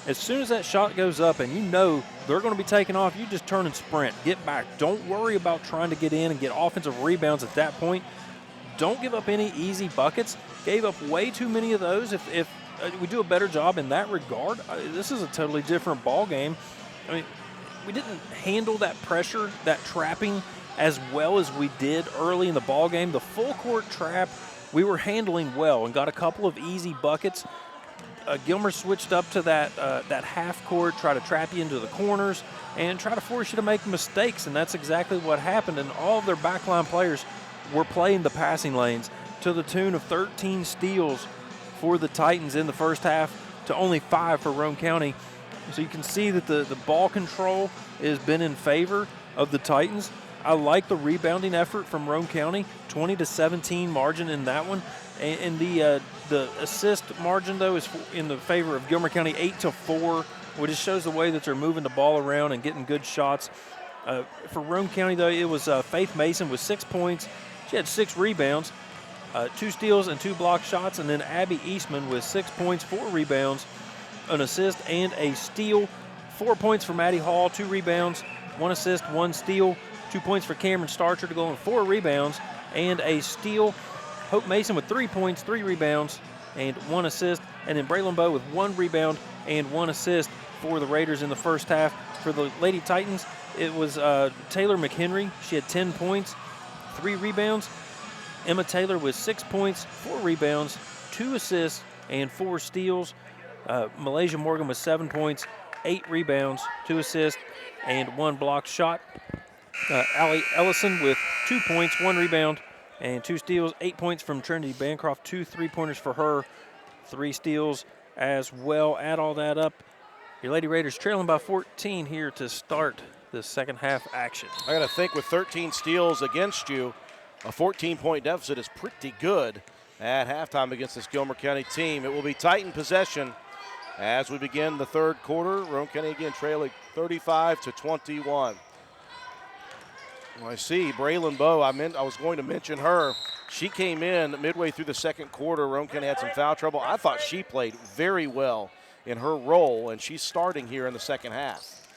as soon as that shot goes up and you know they're going to be taking off, you just turn and sprint. Get back. Don't worry about trying to get in and get offensive rebounds at that point. Don't give up any easy buckets. Gave up way too many of those. If we do a better job in that regard, this is a totally different ball game. I mean, we didn't handle that pressure, that trapping, as well as we did early in the ball game. The full court trap we were handling well and got a couple of easy buckets. Gilmer switched up to that half court, try to trap you into the corners and try to force you to make mistakes, and that's exactly what happened. And all of their backline players were playing the passing lanes to the tune of 13 steals for the Titans in the first half to only 5 for Roane County. So you can see that the ball control has been in favor of the Titans. I like the rebounding effort from Roane County, 20-17 margin in that one. And the assist margin, though, is in the favor of Gilmer County, 8-4, which just shows the way that they're moving the ball around and getting good shots. For Roane County, though, it was Faith Mason with 6 points. She had 6 rebounds, 2 steals and 2 block shots. And then Abby Eastman with 6 points, 4 rebounds, an assist, and a steal. 4 points for Maddie Hall, 2 rebounds, 1 assist, 1 steal. 2 points for Cameron Starcher to go on 4 rebounds and a steal. Hope Mason with 3 points, 3 rebounds, and 1 assist. And then Braylon Bowe with 1 rebound and 1 assist for the Raiders in the first half. For the Lady Titans, it was Taylor McHenry. She had 10 points, 3 rebounds. Emma Taylor with 6 points, 4 rebounds, 2 assists, and 4 steals. Malaysia Morgan with 7 points, 8 rebounds, 2 assists, and 1 blocked shot. Allie Ellison with 2 points, 1 rebound, and 2 steals. 8 points from Trinity Bancroft, 2 3-pointers for her, 3 steals as well. Add all that up. Your Lady Raiders trailing by 14 here to start the second half action. I got to think with 13 steals against you, a 14-point deficit is pretty good at halftime against this Gilmer County team. It will be Titan possession as we begin the third quarter. Roane County again trailing 35-21. Well, I see Braylon Bowe. I was going to mention her. She came in midway through the second quarter. Roane County had some foul trouble. I thought she played very well in her role, and she's starting here in the second half.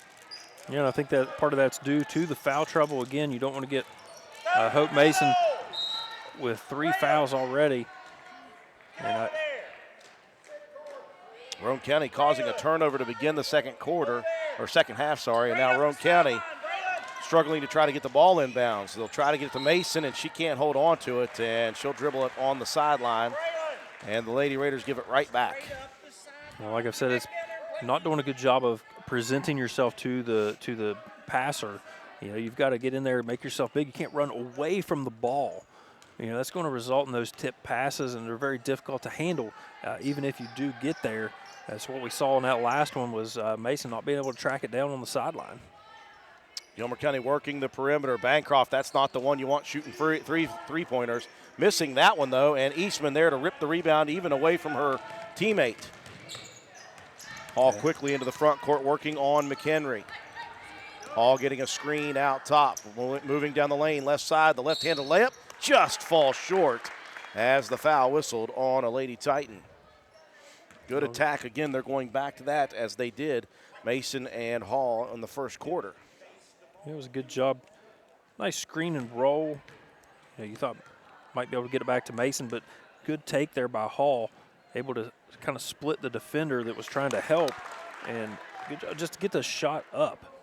Yeah, and I think that part of that's due to the foul trouble. Again, you don't want to get Hope Mason with 3 fouls already. And Roane County causing a turnover to begin the second quarter, or second half, sorry, and now Roane County struggling to try to get the ball inbounds. They'll try to get it to Mason, and she can't hold on to it, and she'll dribble it on the sideline, and the Lady Raiders give it right back. well, like I said, it's not doing a good job of presenting yourself to the passer. You know, you've got to get in there and make yourself big. You can't run away from the ball. You know, that's going to result in those tip passes, and they're very difficult to handle, even if you do get there. That's what we saw in that last one was Mason not being able to track it down on the sideline. Gilmer County working the perimeter. Bancroft, that's not the one you want shooting three-pointers. Missing that one, though, and Eastman there to rip the rebound even away from her teammate. Hall quickly into the front court working on McHenry. Hall getting a screen out top. Moving down the lane, left side, the left-handed layup just falls short as the foul whistled on a Lady Titan. Good attack. Again, they're going back to that as they did Mason and Hall in the first quarter. It was a good job. Nice screen and roll. You thought might be able to get it back to Mason, but good take there by Hall. Able to kind of split the defender that was trying to help, and good job just to get the shot up.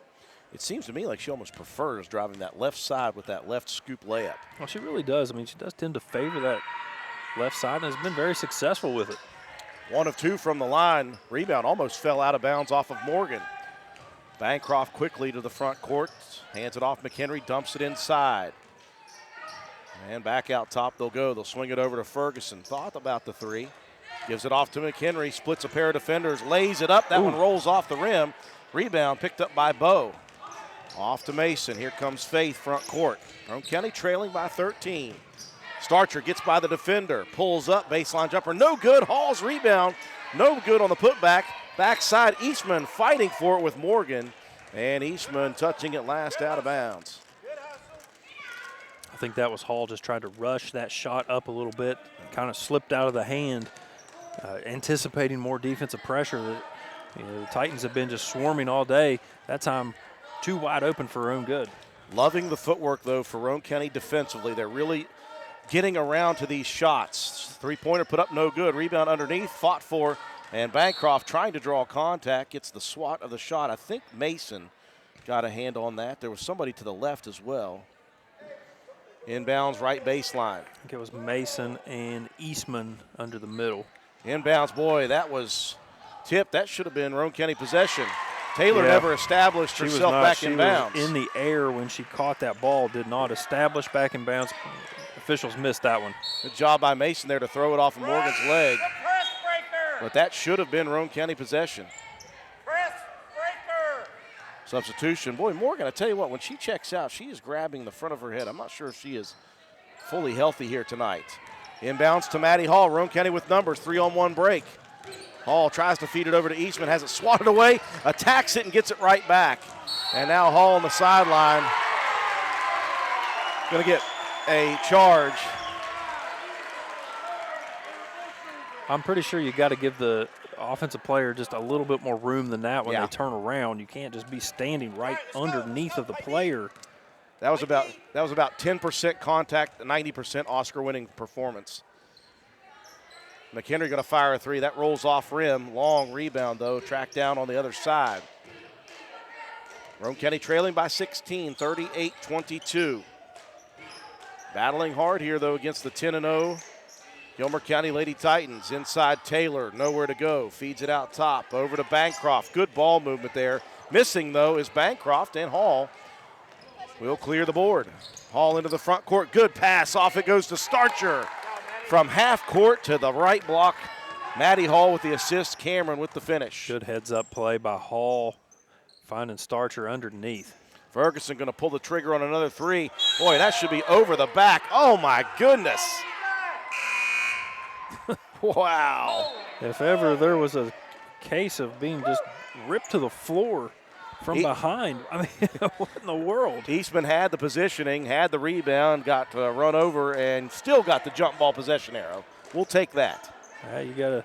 It seems to me like she almost prefers driving that left side with that left scoop layup. Well, she really does. I mean, she does tend to favor that left side and has been very successful with it. 1 of 2 from the line. Rebound almost fell out of bounds off of Morgan. Bancroft quickly to the front court. Hands it off McHenry, dumps it inside. And back out top they'll go. They'll swing it over to Ferguson. Thought about the three. Gives it off to McHenry, splits a pair of defenders, lays it up. That one rolls off the rim. Rebound picked up by Bowe. Off to Mason. Here comes Faith, front court. Roane County trailing by 13. Starcher gets by the defender, pulls up, baseline jumper, no good. Hall's rebound, no good on the putback. Backside, Eastman fighting for it with Morgan, and Eastman touching it last out of bounds. I think that was Hall just trying to rush that shot up a little bit, kind of slipped out of the hand, anticipating more defensive pressure. The Titans have been just swarming all day. That time, too wide open for Roane good. Loving the footwork, though, for Roane County defensively. They're really getting around to these shots. Three-pointer put up no good. Rebound underneath, fought for, and Bancroft trying to draw contact. Gets the swat of the shot. I think Mason got a hand on that. There was somebody to the left as well. Inbounds, right baseline. I think it was Mason and Eastman under the middle. Inbounds, boy, that was tipped. That should have been Roane County possession. Taylor never established herself back in bounds. She was in the air when she caught that ball, did not establish back in bounds. Officials missed that one. Good job by Mason there to throw it off of Morgan's leg. But that should have been Roane County possession. Substitution. Boy, Morgan, I tell you what, when she checks out, she is grabbing the front of her head. I'm not sure if she is fully healthy here tonight. Inbounds to Maddie Hall. Roane County with numbers, 3-on-1 break. Hall tries to feed it over to Eastman, has it swatted away, attacks it and gets it right back. And now Hall on the sideline. Going to get a charge. I'm pretty sure you got to give the offensive player just a little bit more room than that when they turn around. You can't just be standing right underneath of the player. That was about 10% contact, 90% Oscar-winning performance. McHenry going to fire a three. That rolls off rim. Long rebound, though. Tracked down on the other side. Roane County trailing by 16, 38-22. Battling hard here, though, against the 10-0 Gilmer County Lady Titans. Inside Taylor, nowhere to go. Feeds it out top, over to Bancroft. Good ball movement there. Missing, though, is Bancroft, and Hall will clear the board. Hall into the front court. Good pass. Off it goes to Starcher. From half court to the right block. Maddie Hall with the assist. Cameron with the finish. Good heads-up play by Hall, finding Starcher underneath. Ferguson going to pull the trigger on another three. Boy, that should be over the back. Oh, my goodness. Wow. If ever there was a case of being just ripped to the floor from behind, I mean, what in the world? Eastman had the positioning, had the rebound, got run over, and still got the jump ball possession arrow. We'll take that. You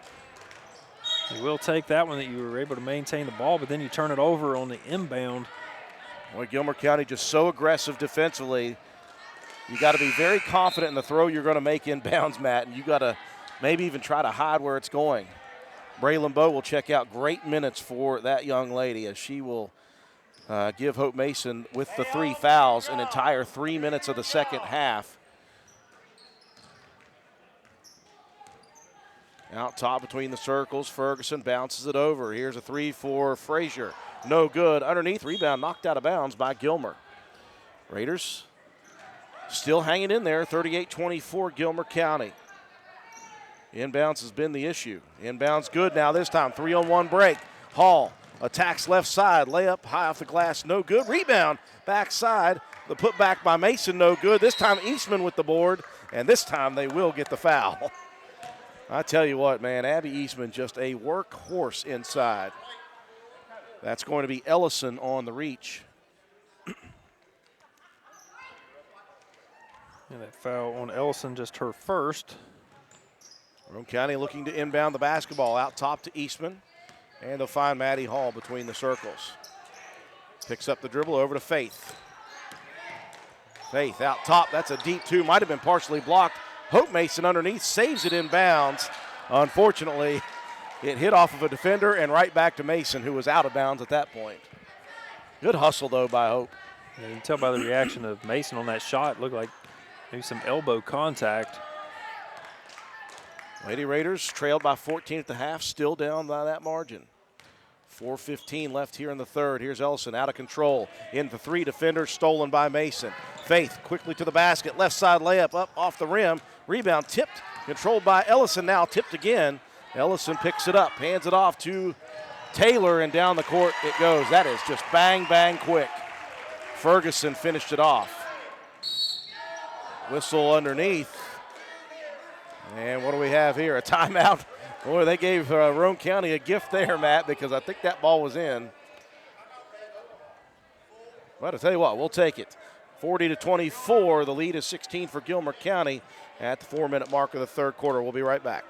will take that one that you were able to maintain the ball, but then you turn it over on the inbound. Boy, Gilmer County just so aggressive defensively. You got to be very confident in the throw you're going to make inbounds, Matt, and you got to maybe even try to hide where it's going. Braylon Bowe will check out. Great minutes for that young lady as she will give Hope Mason, with the 3 fouls, an entire 3 minutes of the second half. Out top between the circles, Ferguson bounces it over. Here's a three for Frazier. No good. Underneath, rebound knocked out of bounds by Gilmer. Raiders still hanging in there, 38-24 Gilmer County. Inbounds has been the issue. Inbounds good now this time, 3-on-1 break. Hall attacks left side. Layup high off the glass, no good. Rebound backside. The putback by Mason, no good. This time Eastman with the board, and this time they will get the foul. I tell you what, man, Abby Eastman just a workhorse inside. That's going to be Ellison on the reach. And that foul on Ellison, just her first. Roane County looking to inbound the basketball out top to Eastman. And they'll find Maddie Hall between the circles. Picks up the dribble over to Faith. Faith out top. That's a deep two. Might have been partially blocked. Hope Mason underneath saves it in bounds. Unfortunately, it hit off of a defender and right back to Mason, who was out of bounds at that point. Good hustle, though, by Hope. Yeah, you can tell by the reaction of Mason on that shot. It looked like maybe some elbow contact. Lady Raiders trailed by 14 at the half, still down by that margin. 4:15 left here in the third. Here's Ellison out of control. Into three defenders, stolen by Mason. Faith quickly to the basket. Left side layup up off the rim. Rebound tipped, controlled by Ellison, now tipped again. Ellison picks it up, hands it off to Taylor, and down the court it goes. That is just bang, bang quick. Ferguson finished it off. Whistle underneath. And what do we have here? A timeout. Boy, they gave Roane County a gift there, Matt, because I think that ball was in. But I'll tell you what, we'll take it. 40-24. The lead is 16 for Gilmer County at the 4-minute mark of the third quarter. We'll be right back.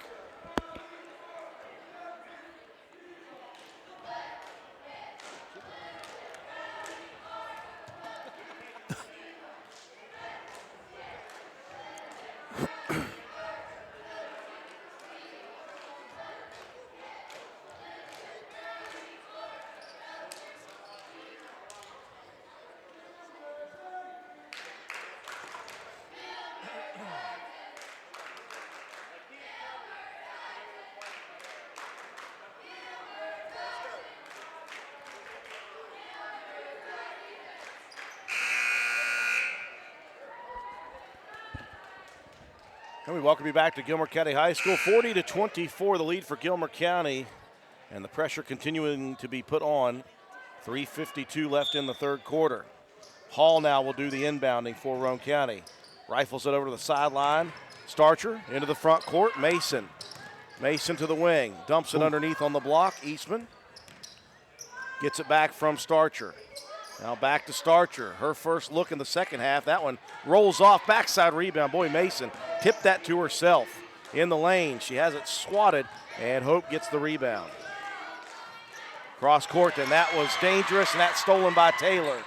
And we welcome you back to Gilmer County High School. 40-24, the lead for Gilmer County, and the pressure continuing to be put on. 3:52 left in the third quarter. Hall now will do the inbounding for Roane County. Rifles it over to the sideline. Starcher into the front court. Mason to the wing. Dumps it underneath on the block. Eastman gets it back from Starcher. Now back to Starcher. Her first look in the second half. That one rolls off. Backside rebound. Boy, Mason tipped that to herself in the lane. She has it swatted, and Hope gets the rebound. Cross court, and that was dangerous, and that's stolen by Taylor.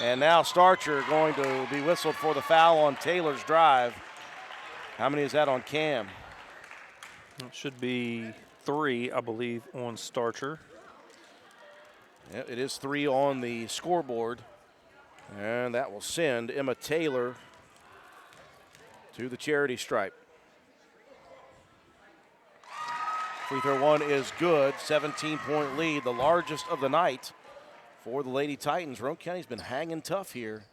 And now Starcher going to be whistled for the foul on Taylor's drive. How many is that on Cam? It should be 3, I believe, on Starcher. Yeah, it is 3 on the scoreboard. And that will send Emma Taylor to the charity stripe. Free throw one is good. 17-point lead, the largest of the night for the Lady Titans. Roane County's been hanging tough here.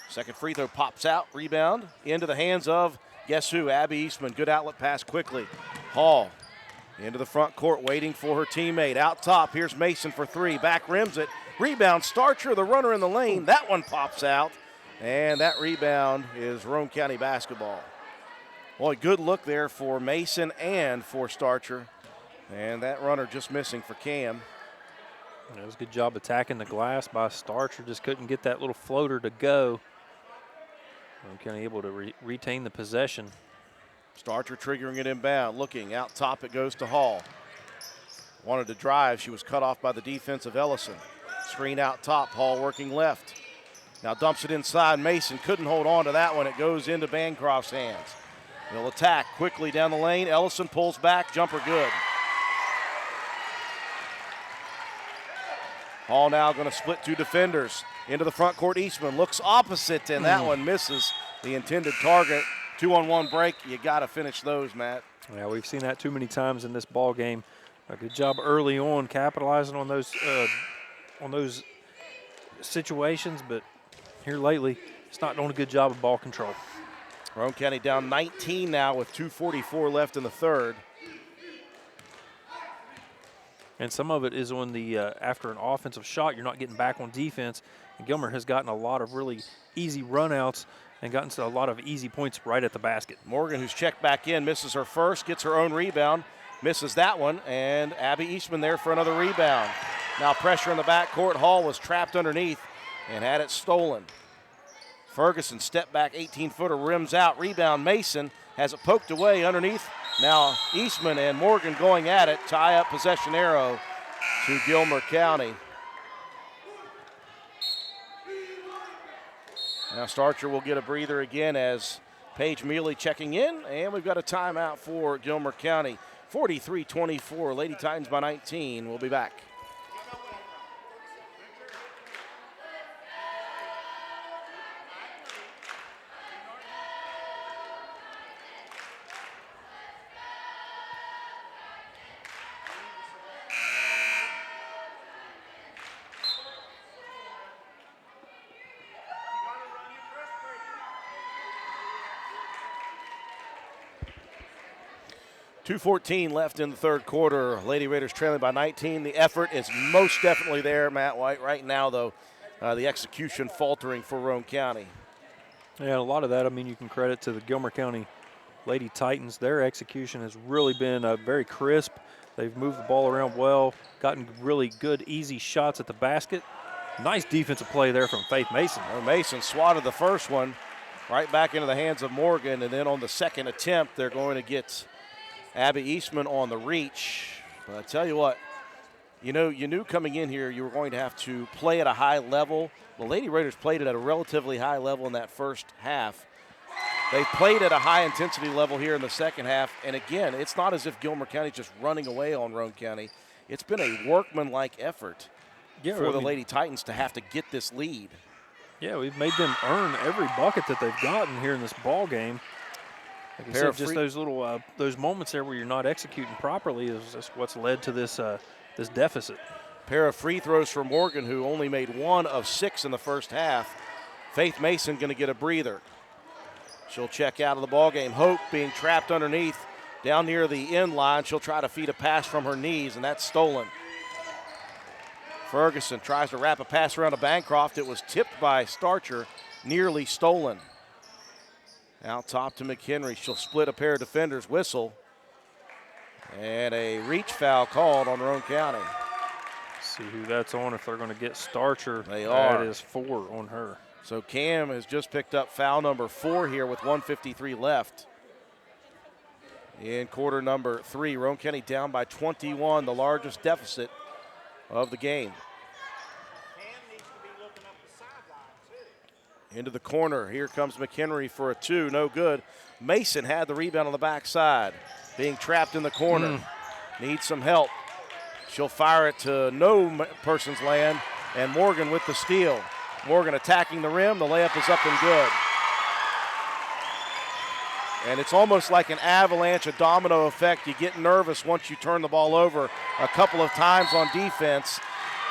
Second free throw pops out, rebound into the hands of, guess who, Abby Eastman. Good outlet pass quickly. Hall into the front court waiting for her teammate. Out top, here's Mason for 3, back rims it. Rebound, Starcher, the runner in the lane. That one pops out, and that rebound is Roane County basketball. Boy, good look there for Mason and for Starcher. And that runner just missing for Cam. It was a good job attacking the glass by Starcher. Just couldn't get that little floater to go. Roane County able to retain the possession. Starcher triggering it inbound, looking out top, it goes to Hall. Wanted to drive, she was cut off by the defense of Ellison. Screen out top, Hall working left. Now dumps it inside, Mason couldn't hold on to that one, it goes into Bancroft's hands. They'll attack quickly down the lane, Ellison pulls back, jumper good. Hall now going to split 2 defenders. Into the front court, Eastman looks opposite, and that one misses the intended target. 2-on-1 break, you got to finish those, Matt. Yeah, we've seen that too many times in this ball game. A good job early on capitalizing on those situations, but here lately, it's not doing a good job of ball control. Roane County down 19 now with 2:44 left in the third. And some of it is when the after an offensive shot, you're not getting back on defense. And Gilmer has gotten a lot of really easy runouts and gotten to a lot of easy points right at the basket. Morgan, who's checked back in, misses her first, gets her own rebound, misses that one, and Abby Eastman there for another rebound. Now pressure in the backcourt. Hall was trapped underneath and had it stolen. Ferguson step back 18-footer, rims out, rebound Mason, has it poked away underneath. Now Eastman and Morgan going at it, tie up possession arrow to Gilmer County. Now Starcher will get a breather again as Paige Mealy checking in, and we've got a timeout for Gilmer County. 43-24, Lady Titans by 19. We'll be back. .2:14 left in the third quarter. Lady Raiders trailing by 19. The effort is most definitely there, Matt White. Right now, though, the execution faltering for Roane County. Yeah, a lot of that, I mean, you can credit to the Gilmer County Lady Titans. Their execution has really been very crisp. They've moved the ball around well, gotten really good, easy shots at the basket. Nice defensive play there from Faith Mason. Well, Mason swatted the first one right back into the hands of Morgan, and then on the second attempt, they're going to get Abby Eastman on the reach. But I tell you what, you knew coming in here you were going to have to play at a high level. The Lady Raiders played it at a relatively high level in that first half. They played at a high intensity level here in the second half. And again, it's not as if Gilmer County's just running away on Roane County. It's been a workmanlike effort for the Lady Titans to have to get this lead. Yeah, we've made them earn every bucket that they've gotten here in this ball game. Like I said, just those little those moments there where you're not executing properly is just what's led to this this deficit. Pair of free throws for Morgan, who only made 1 of 6 in the first half. Faith Mason going to get a breather. She'll check out of the ball game. Hope being trapped underneath down near the end line. She'll try to feed a pass from her knees, and that's stolen. Ferguson tries to wrap a pass around to Bancroft. It was tipped by Starcher, nearly stolen. Out top to McHenry. She'll split a pair of defenders. Whistle. And a reach foul called on Roane County. See who that's on if they're going to get Starcher. They are. That is 4 on her. So Cam has just picked up foul number 4 here with 1:53 left. In quarter number 3, Roane County down by 21, the largest deficit of the game. Into the corner. Here comes McHenry for a 2. No good. Mason had the rebound on the backside. Being trapped in the corner. Needs some help. She'll fire it to no person's land. And Morgan with the steal. Morgan attacking the rim. The layup is up and good. And it's almost like an avalanche, a domino effect. You get nervous once you turn the ball over a couple of times on defense.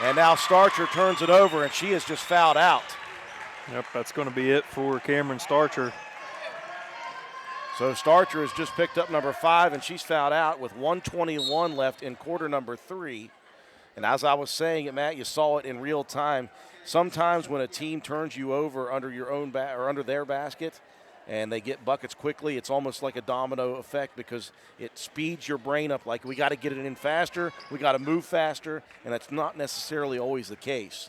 And now Starcher turns it over, and she is just fouled out. Yep, that's going to be it for Cameron Starcher. So Starcher has just picked up number 5, and she's fouled out with 1:21 left in quarter number 3. And as I was saying it, Matt, you saw it in real time. Sometimes when a team turns you over under your own or under their basket, and they get buckets quickly, it's almost like a domino effect because it speeds your brain up. Like, we got to get it in faster, we got to move faster, and that's not necessarily always the case.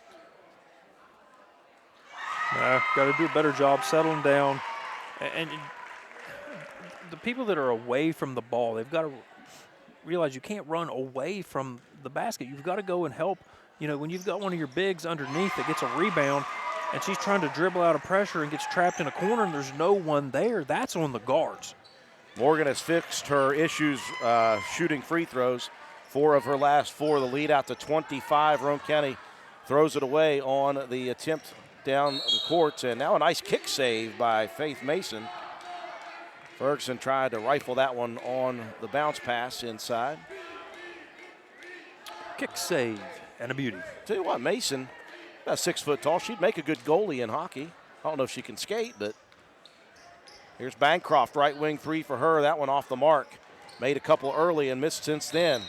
Got to do a better job settling down. And the people that are away from the ball, they've got to realize you can't run away from the basket. You've got to go and help. You know, when you've got one of your bigs underneath that gets a rebound and she's trying to dribble out of pressure and gets trapped in a corner and there's no one there, that's on the guards. Morgan has fixed her issues shooting free throws. 4 of her last 4. The lead out to 25. Roane County throws it away on the attempt down the court, and now a nice kick save by Faith Mason. Ferguson tried to rifle that one on the bounce pass inside. Kick save and a beauty. Tell you what, Mason, about 6 foot tall, she'd make a good goalie in hockey. I don't know if she can skate, but Here's Bancroft, right wing three for her. That one off the mark. Made a couple early and missed since then.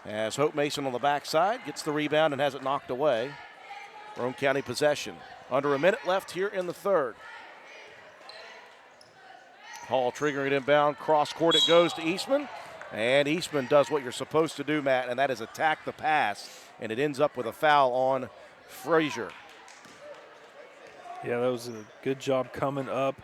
As Hope Mason on the backside gets the rebound and has it knocked away. Roane County possession. Under a minute left here in the third. Hall triggering it inbound. Cross court it goes to Eastman. And Eastman does what you're supposed to do, Matt, and that is attack the pass. And it ends up with a foul on Frazier. Yeah, that was a good job coming up.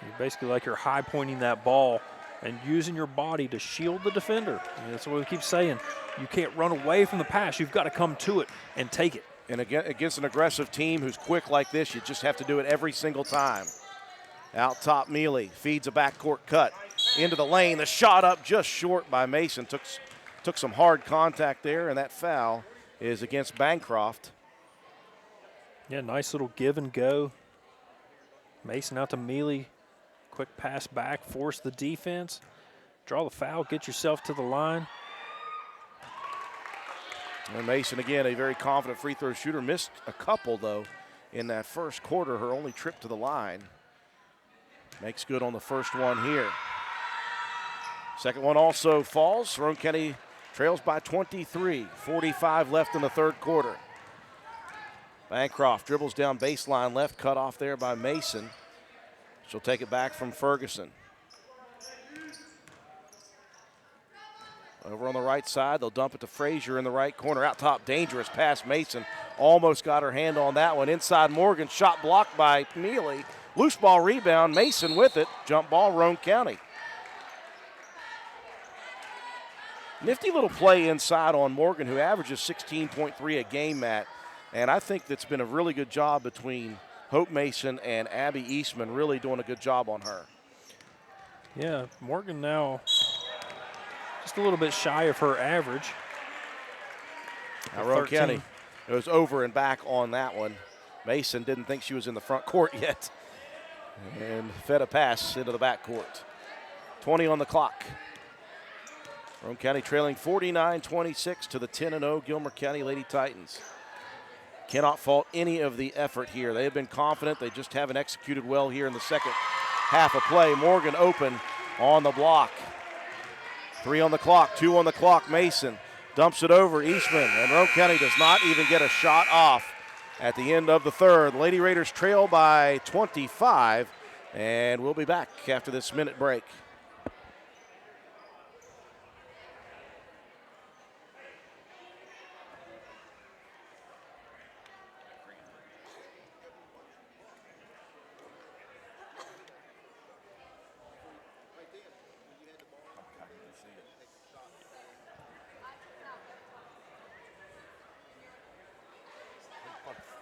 You're basically like you're high pointing that ball and using your body to shield the defender. And that's what we keep saying. You can't run away from the pass. You've got to come to it and take it. And again, against an aggressive team who's quick like this, you just have to do it every single time. Out top, Mealy feeds a backcourt cut into the lane. The shot up just short by Mason. Took some hard contact there, and that foul is against Bancroft. Yeah, nice little give and go. Mason out to Mealy. Quick pass back, force the defense. Draw the foul, get yourself to the line. And Mason, again, a very confident free throw shooter. Missed a couple, though, in that first quarter. Her only trip to the line. Makes good on the first one here. Second one also falls. Roane County trails by 23. 45 left in the third quarter. Bancroft dribbles down baseline left, cut off there by Mason. She'll take it back from Ferguson. Over on the right side, they'll dump it to Frazier in the right corner. Out top, dangerous pass. Mason almost got her hand on that one. Inside Morgan, shot blocked by Mealy. Loose ball rebound, Mason with it. Jump ball, Roane County. Nifty little play inside on Morgan, who averages 16.3 a game, Matt. And I think that's been a really good job between Hope Mason and Abby Eastman, really doing a good job on her. Yeah, Morgan now just a little bit shy of her average. Now Roane County goes over and back on that one. Mason didn't think she was in the front court yet and fed a pass into the back court. 20 on the clock. Roane County trailing 49-26 to the 10-0 Gilmer County Lady Titans. Cannot fault any of the effort here. They have been confident. They just haven't executed well here in the second half of play. Morgan open on the block. 3 on the clock, 2 on the clock. Mason dumps it over Eastman, and Roane County does not even get a shot off at the end of the third. Lady Raiders trail by 25, and we'll be back after this minute break.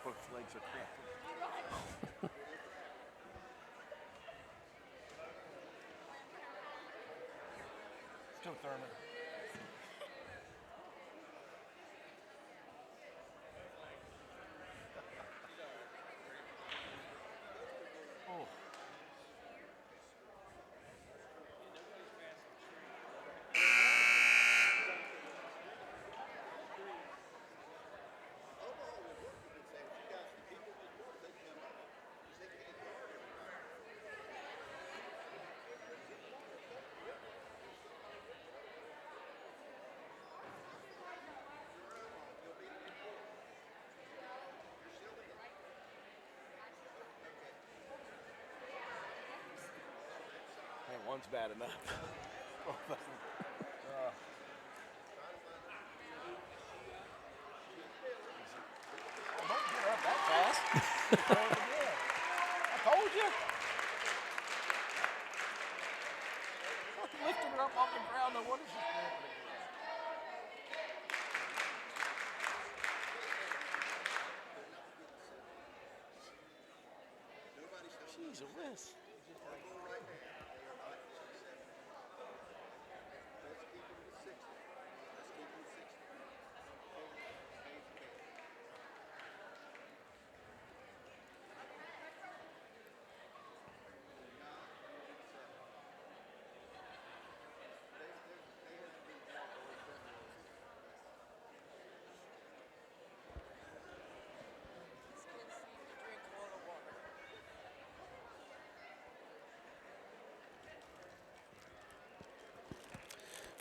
Both legs are cramped. Let's go, Thurman. Oh. One's bad enough. Both of them. Oh, don't get her up that fast. I told you. Lifting her up off the ground. Now what is she doing? Jeez, a whiz.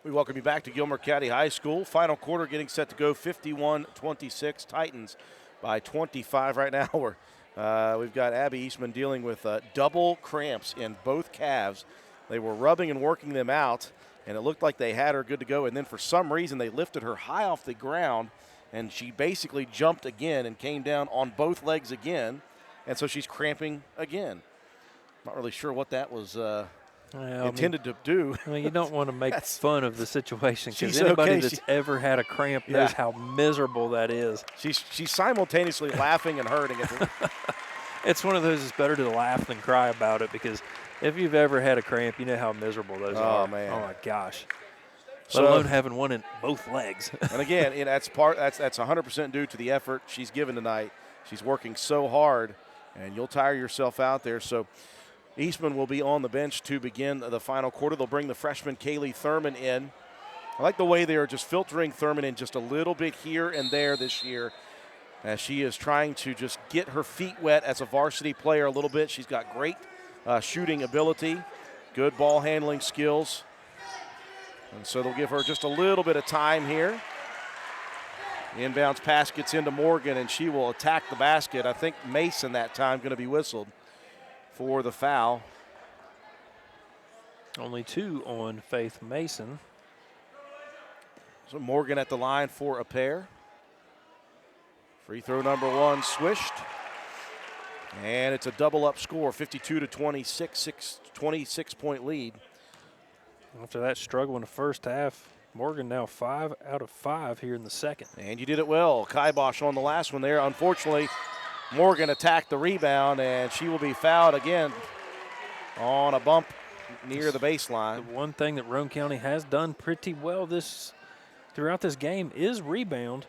We welcome you back to Gilmer County High School. Final quarter getting set to go, 51-26. Titans by 25 right now. We've got Abby Eastman dealing with double cramps in both calves. They were rubbing and working them out, and it looked like they had her good to go. And then for some reason, they lifted her high off the ground, and she basically jumped again and came down on both legs again. And so she's cramping again. Not really sure what that was intended to do. I mean, you don't want to make fun of the situation because She's anybody okay. that's ever had a cramp knows how miserable that is. She's simultaneously laughing and hurting. It's one of those that's better to laugh than cry about it because if you've ever had a cramp, you know how miserable those are. Oh, man. Oh, my gosh. So, Let alone having one in both legs. And again, that's 100% due to the effort she's given tonight. She's working so hard, and you'll tire yourself out there. So Eastman will be on the bench to begin the final quarter. They'll bring the freshman Kaylee Thurman in. I like the way they are just filtering Thurman in just a little bit here and there this year as she is trying to just get her feet wet as a varsity player a little bit. She's got great shooting ability, good ball handling skills. And so they'll give her just a little bit of time here. The inbounds pass gets into Morgan, and she will attack the basket. I think Mason that time going to be whistled for the foul. Only 2 on Faith Mason. So Morgan at the line for a pair. Free throw number 1 swished. And it's a double-up score, 52-26, 26-point lead. After that struggle in the first half, Morgan now 5 out of 5 here in the second. And you did it well. Kibosh on the last one there. Unfortunately, Morgan attacked the rebound, and she will be fouled again on a bump near the baseline. The one thing that Roane County has done pretty well throughout this game is rebound.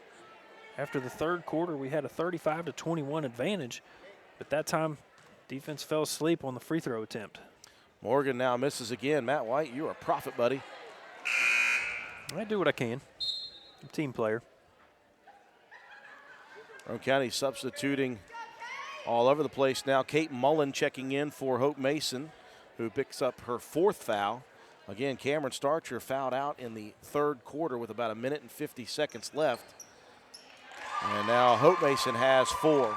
After the third quarter, we had a 35-21 advantage, but that time defense fell asleep on the free throw attempt. Morgan now misses again. Matt White, you're a prophet, buddy. I do what I can. I'm a team player. Roane County substituting all over the place now. Kate Mullen checking in for Hope Mason, who picks up her 4th foul. Again, Cameron Starcher fouled out in the third quarter with about 1 minute and 50 seconds left. And now Hope Mason has 4.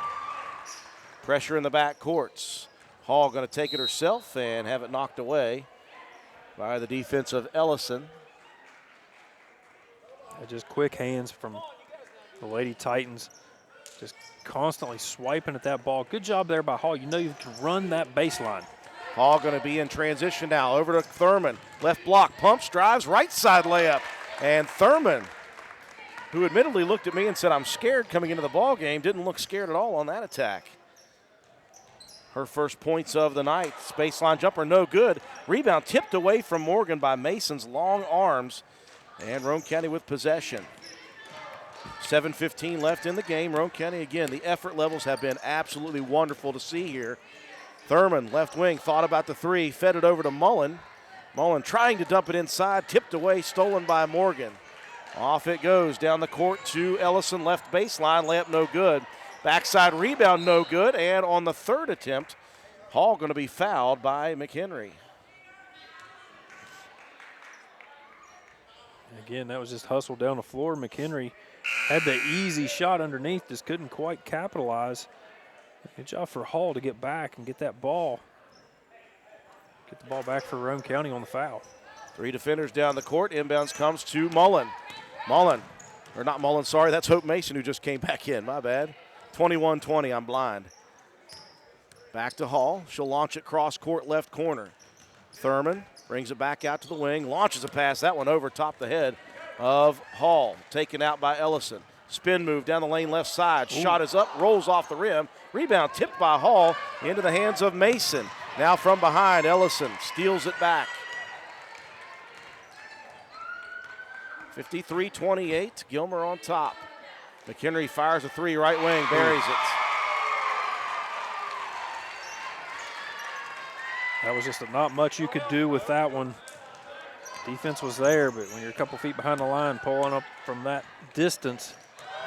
Pressure in the back courts. Hall going to take it herself and have it knocked away by the defense of Ellison. Just quick hands from the Lady Titans. Just constantly swiping at that ball. Good job there by Hall. You know you can run that baseline. Hall going to be in transition now. Over to Thurman. Left block, pumps, drives, right side layup. And Thurman, who admittedly looked at me and said, I'm scared coming into the ball game, didn't look scared at all on that attack. Her first points of the night. Baseline jumper, no good. Rebound tipped away from Morgan by Mason's long arms. And Roane County with possession. 7:15 left in the game. Roane County, again, the effort levels have been absolutely wonderful to see here. Thurman, left wing, thought about the 3, fed it over to Mullen. Mullen trying to dump it inside, tipped away, stolen by Morgan. Off it goes, down the court to Ellison, left baseline, layup no good. Backside rebound no good, and on the third attempt, Hall going to be fouled by McHenry. Again, that was just hustled down the floor. McHenry had the easy shot underneath, just couldn't quite capitalize. Good job for Hall to get back and get that ball. Get the ball back for Roane County on the foul. 3 defenders down the court. Inbounds comes to Mullen. That's Hope Mason who just came back in. My bad. 21-20, I'm blind. Back to Hall. She'll launch it cross court left corner. Thurman brings it back out to the wing, launches a pass, that one over top the head of Hall. Taken out by Ellison. Spin move down the lane left side. Ooh. Shot is up, rolls off the rim. Rebound tipped by Hall into the hands of Mason. Now from behind, Ellison steals it back. 53-28, Gilmer on top. McHenry fires a 3, right wing, buries it. That was just not much you could do with that one. Defense was there, but when you're a couple feet behind the line, pulling up from that distance.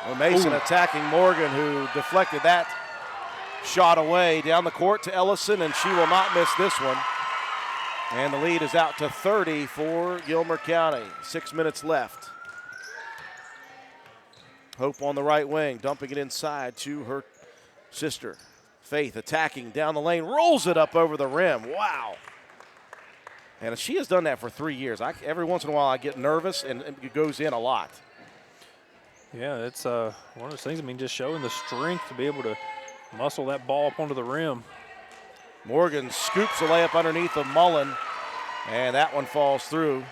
Well, Mason attacking Morgan, who deflected that shot away down the court to Ellison, and she will not miss this one. And the lead is out to 30 for Gilmer County. 6 minutes left. Hope on the right wing, dumping it inside to her sister. Faith attacking down the lane, rolls it up over the rim. Wow. And she has done that for 3 years. Every once in a while I get nervous, and it goes in a lot. Yeah, it's one of those things, I mean, just showing the strength to be able to muscle that ball up onto the rim. Morgan scoops a layup underneath of Mullen, and that one falls through.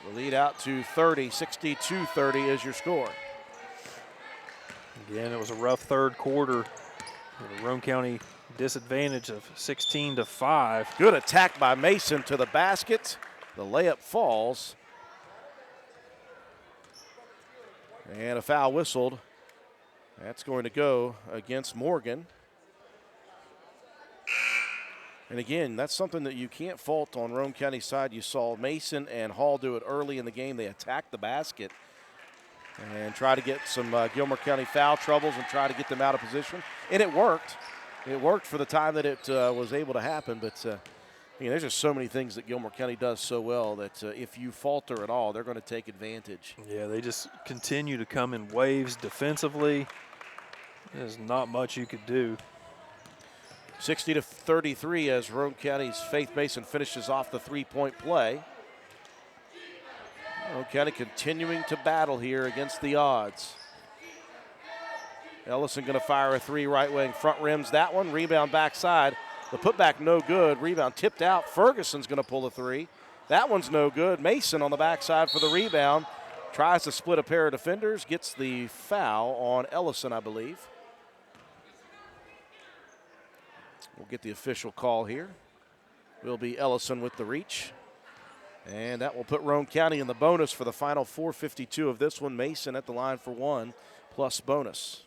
The lead out to 30, 62-30 is your score. Again, it was a rough third quarter. With a Roane County disadvantage of 16-5. Good attack by Mason to the basket. The layup falls. And a foul whistled. That's going to go against Morgan. And again, that's something that you can't fault on Roane County's side. You saw Mason and Hall do it early in the game. They attacked the basket and try to get some Gilmer County foul troubles and try to get them out of position. And it worked. It worked for the time that it was able to happen. But there's just so many things that Gilmer County does so well that if you falter at all, they're going to take advantage. Yeah, they just continue to come in waves defensively. There's not much you could do. 60-33 as Roane County's Faith Mason finishes off the three-point play. Roane County continuing to battle here against the odds. Ellison going to fire a three, right wing, front rims that one, rebound backside. The putback no good, rebound tipped out. Ferguson's going to pull a three. That one's no good. Mason on the backside for the rebound. Tries to split a pair of defenders, gets the foul on Ellison, I believe. We'll get the official call here. Will be Ellison with the reach. And that will put Roane County in the bonus for the final 4:52 of this one. Mason at the line for one, plus bonus.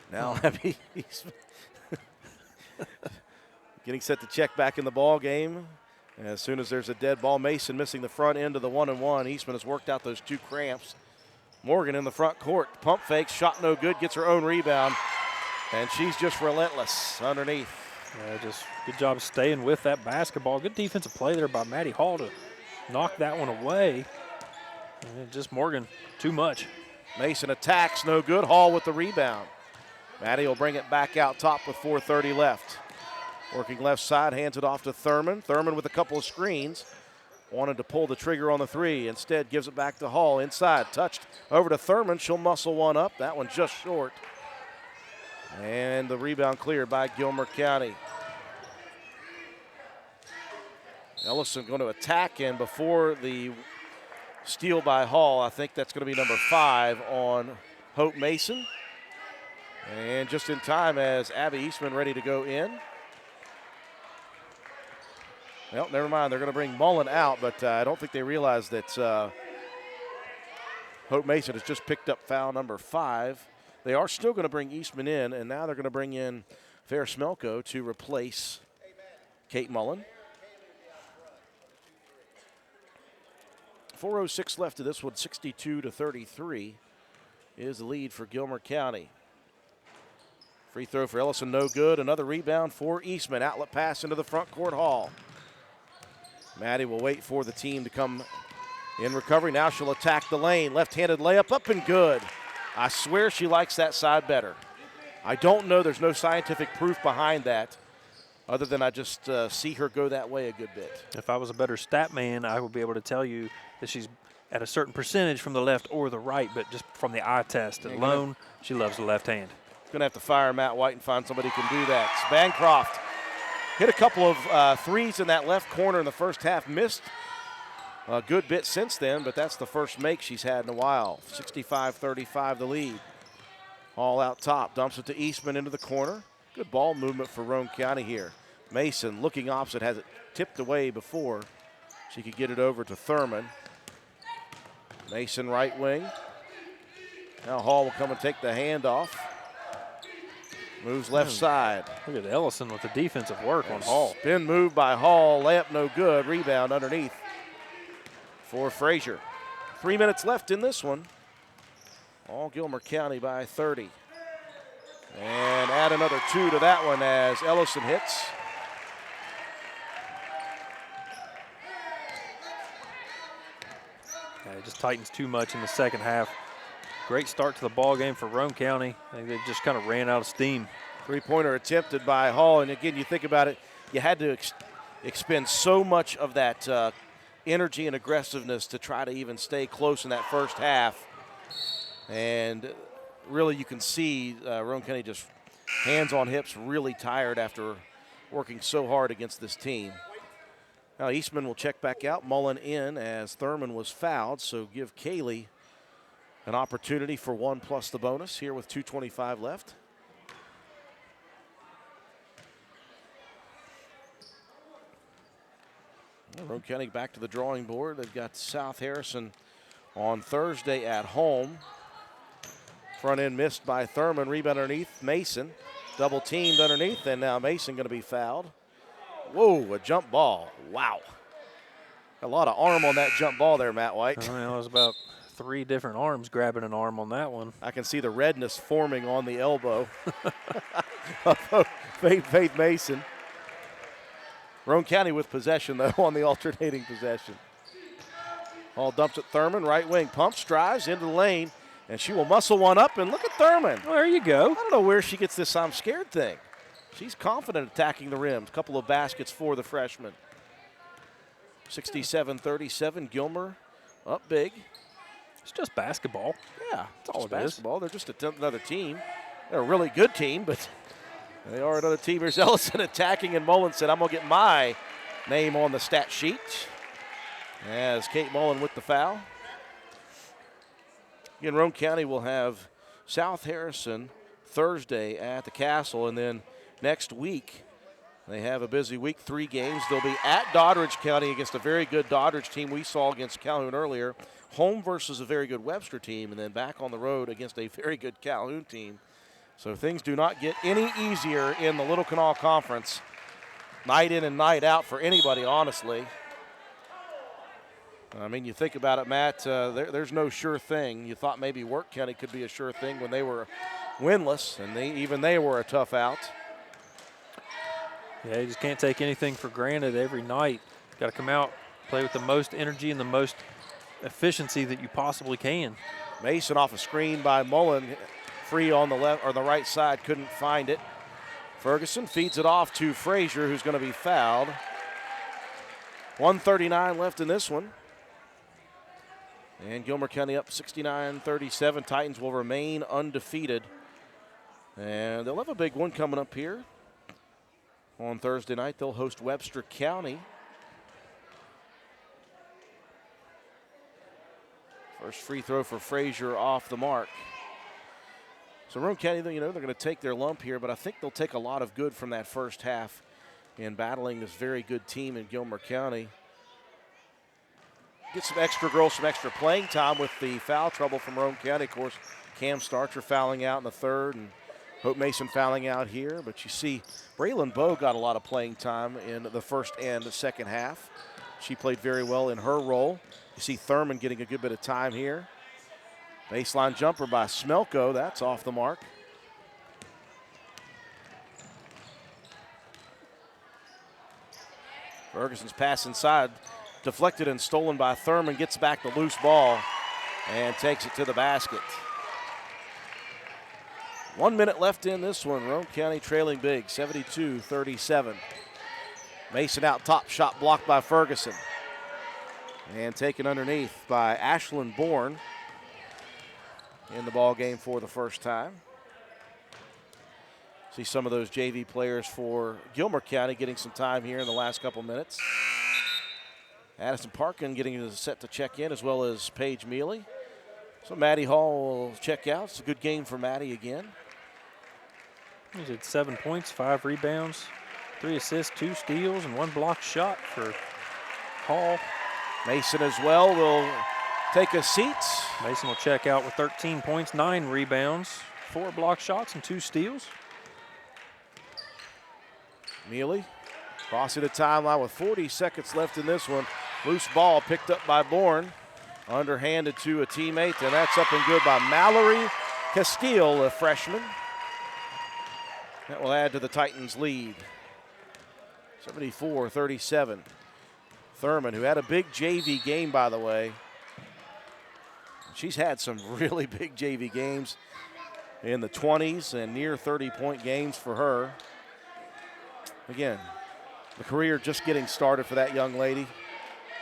Now Abby getting set to check back in the ball game. As soon as there's a dead ball, Mason missing the front end of the 1-and-1. Eastman has worked out those two cramps. Morgan in the front court, pump fakes, shot no good, gets her own rebound, and she's just relentless underneath. Yeah, just good job staying with that basketball. Good defensive play there by Maddie Hall to knock that one away. And just Morgan, too much. Mason attacks, no good. Hall with the rebound. Maddie will bring it back out top with 4:30 left. Working left side, hands it off to Thurman. Thurman with a couple of screens. Wanted to pull the trigger on the three. Instead, gives it back to Hall inside. Touched over to Thurman. She'll muscle one up. That one just short. And the rebound cleared by Gilmer County. Ellison going to attack, and before the steal by Hall, I think that's going to be number 5 on Hope Mason. And just in time as Abby Eastman ready to go in. Well, never mind. They're going to bring Mullen out, but I don't think they realize that Hope Mason has just picked up foul number 5. They are still going to bring Eastman in, and now they're going to bring in Fair Smelko to replace Kate Mullen. 4:06 left of this one, 62-33 is the lead for Gilmer County. Free throw for Ellison, no good. Another rebound for Eastman. Outlet pass into the front court. Hall. Maddie will wait for the team to come in recovery. Now she'll attack the lane. Left-handed layup up and good. I swear she likes that side better. I don't know. There's no scientific proof behind that other than I just see her go that way a good bit. If I was a better stat man, I would be able to tell you that she's at a certain percentage from the left or the right, but just from the eye test alone, she loves the left hand. Going to have to fire Matt White and find somebody who can do that. Bancroft hit a couple of threes in that left corner in the first half. Missed a good bit since then, but that's the first make she's had in a while. 65-35 the lead. Hall out top, dumps it to Eastman into the corner. Good ball movement for Roane County here. Mason looking opposite, has it tipped away before she could get it over to Thurman. Mason right wing. Now Hall will come and take the handoff. Moves left side. Look at Ellison with the defensive work on Hall. Spin move by Hall. Layup no good. Rebound underneath for Frazier. 3 minutes left in this one. All Gilmer County by 30. And add another 2 to that one as Ellison hits. Yeah, it just tightens too much in the second half. Great start to the ball game for Roane County. I think they just kind of ran out of steam. Three-pointer attempted by Hall. And again, you think about it, you had to expend so much of that energy and aggressiveness to try to even stay close in that first half. And really you can see Roane County just hands on hips, really tired after working so hard against this team. Now Eastman will check back out, Mullen in as Thurman was fouled, so give Kaylee an opportunity for 1 plus the bonus here with 2:25 left. Roane County back to the drawing board. They've got South Harrison on Thursday at home. Front end missed by Thurman. Rebound underneath Mason. Double teamed underneath, and now Mason going to be fouled. Whoa, a jump ball. Wow. A lot of arm on that jump ball there, Matt White. I mean, it was about 3 different arms grabbing an arm on that one. I can see the redness forming on the elbow of Faith Mason. Roane County with possession, though, on the alternating possession. Hall dumps at Thurman, right wing, pumps, drives into the lane, and she will muscle one up, and look at Thurman. Well, there you go. I don't know where she gets this I'm scared thing. She's confident attacking the rim. A couple of baskets for the freshman. 67-37, Gilmer up big. It's just basketball. Yeah, it's all just it is. basketball. They're just another team. They're a really good team, but they are another team. Here's Ellison attacking, and Mullen said, I'm going to get my name on the stat sheet. As Kate Mullen with the foul. Again, Roane County will have South Harrison Thursday at the Castle, and then next week they have a busy week, 3 games. They'll be at Doddridge County against a very good Doddridge team we saw against Calhoun earlier. Home versus a very good Webster team, and then back on the road against a very good Calhoun team. So things do not get any easier in the Little Canal Conference, night in and night out for anybody, honestly. I mean, you think about it, Matt, there's no sure thing. You thought maybe Work County could be a sure thing when they were winless, and even they were a tough out. Yeah, you just can't take anything for granted every night. Got to come out, play with the most energy and the most efficiency that you possibly can. Mason off a screen by Mullen, free on the left or the right side, couldn't find it. Ferguson feeds it off to Frazier, who's going to be fouled. 1:39 left in this one. And Gilmer County up 69-37. Titans will remain undefeated. And they'll have a big one coming up here. On Thursday night, they'll host Webster County. First free throw for Frazier off the mark. So Roane County, they're going to take their lump here, but I think they'll take a lot of good from that first half in battling this very good team in Gilmer County. Get some extra girls, some extra playing time with the foul trouble from Roane County. Of course, Cam Starcher fouling out in the third, and Hope Mason fouling out here. But you see, Braylon Bowe got a lot of playing time in the first and the second half. She played very well in her role. You see Thurman getting a good bit of time here. Baseline jumper by Smelko. That's off the mark. Ferguson's pass inside. Deflected and stolen by Thurman. Gets back the loose ball and takes it to the basket. 1 minute left in this one. Roane County trailing big, 72-37. Mason out top, shot blocked by Ferguson. And taken underneath by Ashlyn Bourne in the ball game for the first time. See some of those JV players for Gilmer County getting some time here in the last couple minutes. Addison Parkin getting set to check in, as well as Paige Mealy. So Maddie Hall will check out. It's a good game for Maddie again. He's at 7 points, 5 rebounds, 3 assists, 2 steals, and 1 blocked shot for Hall. Mason as well will take a seat. Mason will check out with 13 points, 9 rebounds, 4 blocked shots, and 2 steals. Mealy crossing the timeline with 40 seconds left in this one. Loose ball picked up by Bourne. Underhanded to a teammate, and that's up and good by Mallory Castile, a freshman. That will add to the Titans' lead. 74-37. Thurman, who had a big JV game, by the way. She's had some really big JV games in the 20s and near 30-point games for her. Again, the career just getting started for that young lady.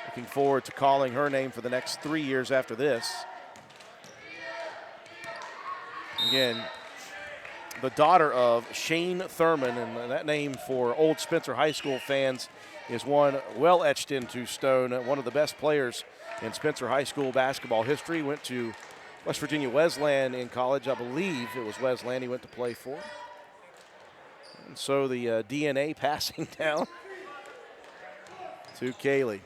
Looking forward to calling her name for the next 3 years after this. Again, the daughter of Shane Thurman, and that name for Old Spencer High School fans is one well etched into stone. One of the best players in Spencer High School basketball history. Went to West Virginia Wesleyan in college. I believe it was Wesleyan he went to play for. And so the DNA passing down to Kaylee.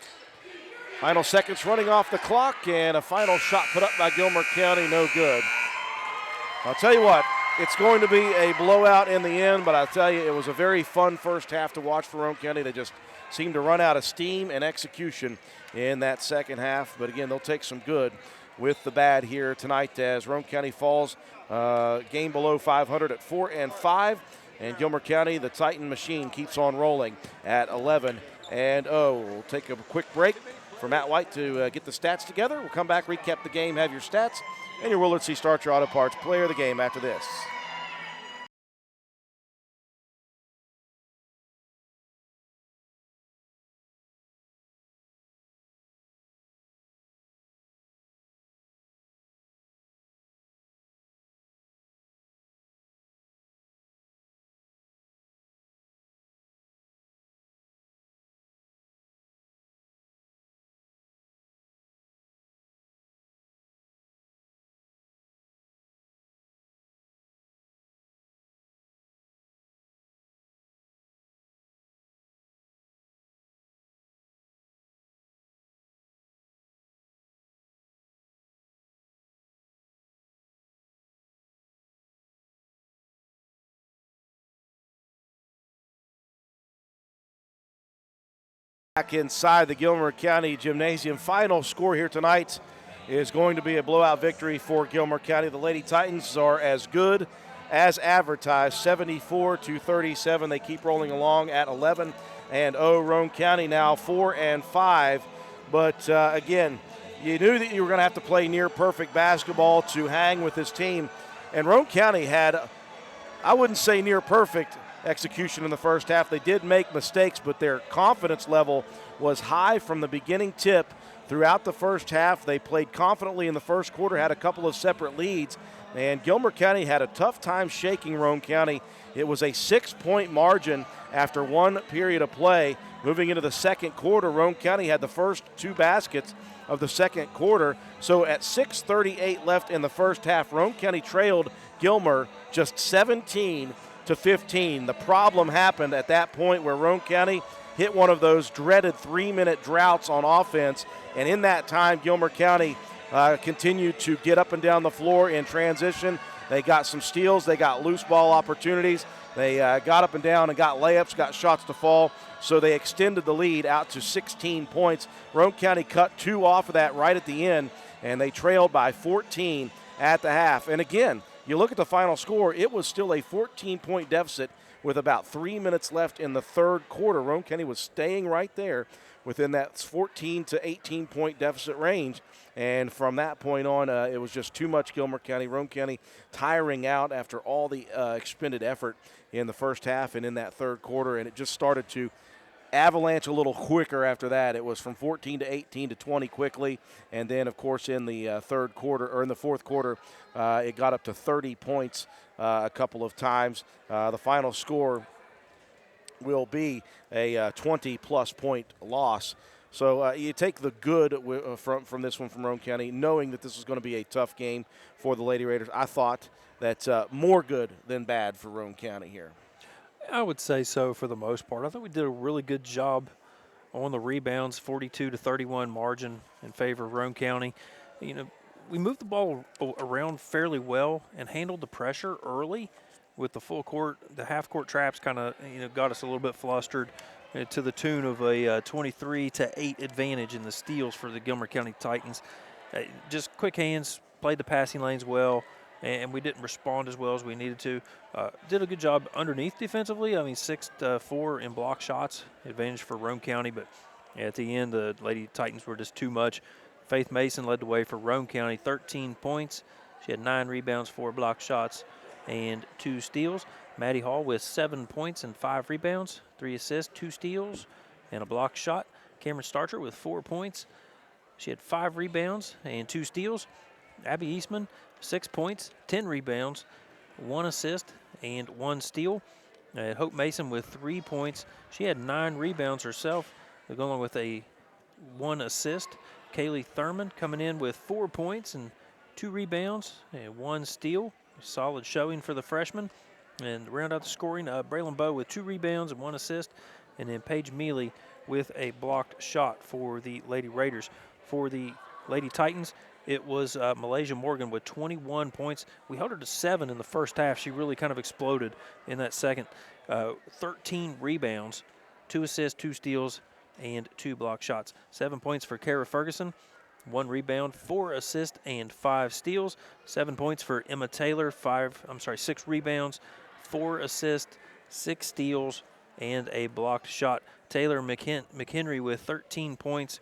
Final seconds running off the clock, and a final shot put up by Gilmer County, no good. I'll tell you what, it's going to be a blowout in the end, but I'll tell you, it was a very fun first half to watch for Roane County. They just seemed to run out of steam and execution in that second half. But again, they'll take some good with the bad here tonight as Roane County falls game below 500 at 4-5. And Gilmer County, the Titan machine, keeps on rolling at 11-0. We'll take a quick break for Matt White to get the stats together. We'll come back, recap the game, have your stats, and your Willard C. Starcher Auto Parts player of the game after this. Back inside the Gilmer County Gymnasium. Final score here tonight is going to be a blowout victory for Gilmer County. The Lady Titans are as good as advertised, 74-37. They keep rolling along at 11-0. Roane County now 4-5. But again, you knew that you were going to have to play near perfect basketball to hang with this team. And Roane County had, I wouldn't say near perfect execution in the first half. They did make mistakes, but their confidence level was high from the beginning tip throughout the first half. They played confidently in the first quarter, had a couple of separate leads, and Gilmer County had a tough time shaking Roane County. It was a 6-point margin after one period of play. Moving into the second quarter, Roane County had the first 2 baskets of the second quarter. So at 6:38 left in the first half, Roane County trailed Gilmer just 17-15. The problem happened at that point where Roane County hit one of those dreaded 3-minute droughts on offense, and in that time, Gilmer County continued to get up and down the floor in transition. They got some steals, they got loose ball opportunities, they got up and down and got layups, got shots to fall, so they extended the lead out to 16 points. Roane County cut 2 off of that right at the end, and they trailed by 14 at the half. And again, you look at the final score, it was still a 14-point deficit with about 3 minutes left in the third quarter. Roane County was staying right there within that 14 to 18-point deficit range. And from that point on, it was just too much Gilmer County. Roane County tiring out after all the expended effort in the first half and in that third quarter, and it just started to avalanche a little quicker after that. It was from 14 to 18 to 20 quickly, and then of course in the third quarter, or in the fourth quarter, it got up to 30 points a couple of times. The final score will be a 20-plus point loss. So you take the good from this one from Roane County, knowing that this is going to be a tough game for the Lady Raiders. I thought that more good than bad for Roane County here. I would say so for the most part. I thought we did a really good job on the rebounds, 42-31 margin in favor of Roane County. You know, we moved the ball around fairly well and handled the pressure early with the full court. The half court traps kind of, got us a little bit flustered to the tune of a 23-8 advantage in the steals for the Gilmer County Titans. Just quick hands, played the passing lanes well, and we didn't respond as well as we needed to. Did a good job underneath defensively. I mean, 6-4 in block shots, advantage for Roane County, but at the end, the Lady Titans were just too much. Faith Mason led the way for Roane County, 13 points. She had 9 rebounds, 4 block shots, and 2 steals. Maddie Hall with 7 points and 5 rebounds, 3 assists, 2 steals, and a block shot. Cameron Starcher with 4 points. She had 5 rebounds and 2 steals. Abby Eastman, 6 points, 10 rebounds, 1 assist, and 1 steal. Hope Mason with 3 points. She had 9 rebounds herself, going with a 1 assist. Kaylee Thurman coming in with 4 points and 2 rebounds and 1 steal. Solid showing for the freshman. And to round out the scoring, Braylon Bowe with 2 rebounds and 1 assist. And then Paige Mealy with a blocked shot for the Lady Raiders. For the Lady Titans, it was Malaysia Morgan with 21 points. We held her to 7 in the first half. She really kind of exploded in that second. 13 rebounds, 2 assists, 2 steals, and 2 block shots. 7 points for Kara Ferguson, 1 rebound, 4 assists, and 5 steals. 7 points for Emma Taylor, 6 rebounds, 4 assists, 6 steals, and a blocked shot. Taylor McHenry with 13 points,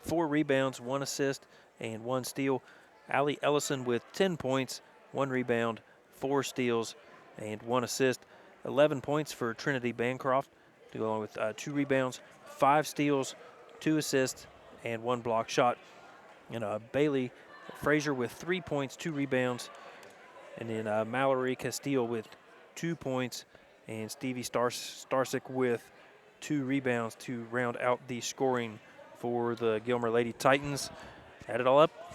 4 rebounds, 1 assist, and 1 steal. Allie Ellison with 10 points, 1 rebound, 4 steals, and 1 assist. 11 points for Trinity Bancroft to go along with 2 rebounds, 5 steals, 2 assists, and 1 block shot. And Bailey Frazier with 3 points, 2 rebounds. And then Mallory Castile with 2 points. And Stevie Starsick with 2 rebounds to round out the scoring for the Gilmer Lady Titans. Add it all up,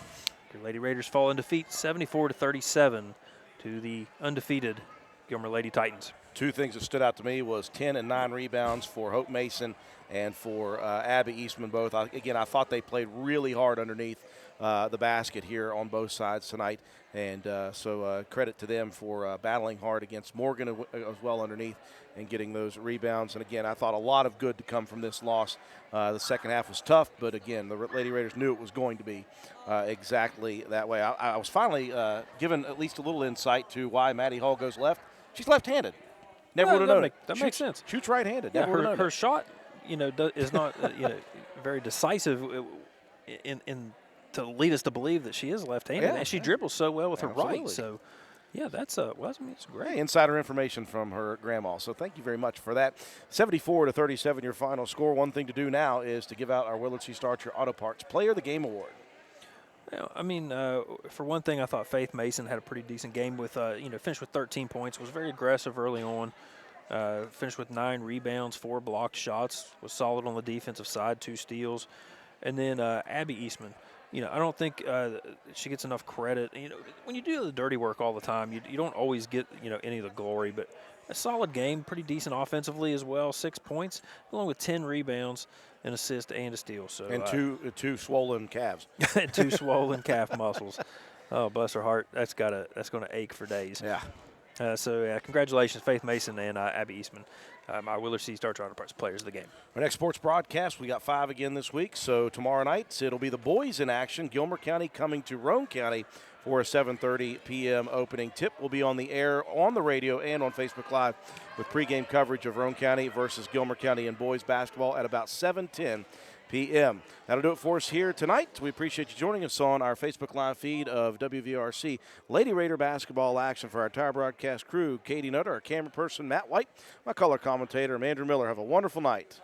your Lady Raiders fall in defeat 74-37 to the undefeated Gilmer Lady Titans. 2 things that stood out to me was 10 and 9 rebounds for Hope Mason and for Abby Eastman both. I thought they played really hard underneath the basket here on both sides tonight. And so credit to them for battling hard against Morgan as well underneath and getting those rebounds. And again, I thought a lot of good to come from this loss. The second half was tough, but again, the Lady Raiders knew it was going to be exactly that way. I was finally given at least a little insight to why Maddie Hall goes left. She's left-handed. Never would have known it. That makes sense. Shoots right-handed. Yeah, Never her shot, is not very decisive in to lead us to believe that she is left-handed, Yeah, and she dribbles so well with her absolutely. right. So, yeah, that's it's great. Hey, insider information from her grandma. So thank you very much for that. 74-37, your final score. One thing to do now is to give out our Willard C. Starcher Auto Parts Player of the Game Award. Well, I mean, for one thing, I thought Faith Mason had a pretty decent game with, finished with 13 points, was very aggressive early on, finished with 9 rebounds, 4 blocked shots, was solid on the defensive side, 2 steals. And then Abby Eastman, I don't think she gets enough credit. When you do the dirty work all the time, you don't always get, any of the glory, but a solid game, pretty decent offensively as well, 6 points, along with 10 rebounds, an assist, and a steal. So and two swollen calves. 2 swollen calf muscles. Oh, bless her heart. That's going to ache for days. Yeah. Congratulations, Faith Mason and Abby Eastman, my Willard C. Starcher Auto Parts players of the game. Our next sports broadcast, we got 5 again this week. So tomorrow night, it'll be the boys in action. Gilmer County coming to Roane County for a 7:30 p.m. opening. Tip will be on the air, on the radio, and on Facebook Live with pregame coverage of Roane County versus Gilmer County in boys basketball at about 7:10 p.m. That'll do it for us here tonight. We appreciate you joining us on our Facebook Live feed of WVRC Lady Raider basketball action. For our entire broadcast crew, Katie Nutter, our camera person, Matt White, my color commentator, Andrew Miller. Have a wonderful night.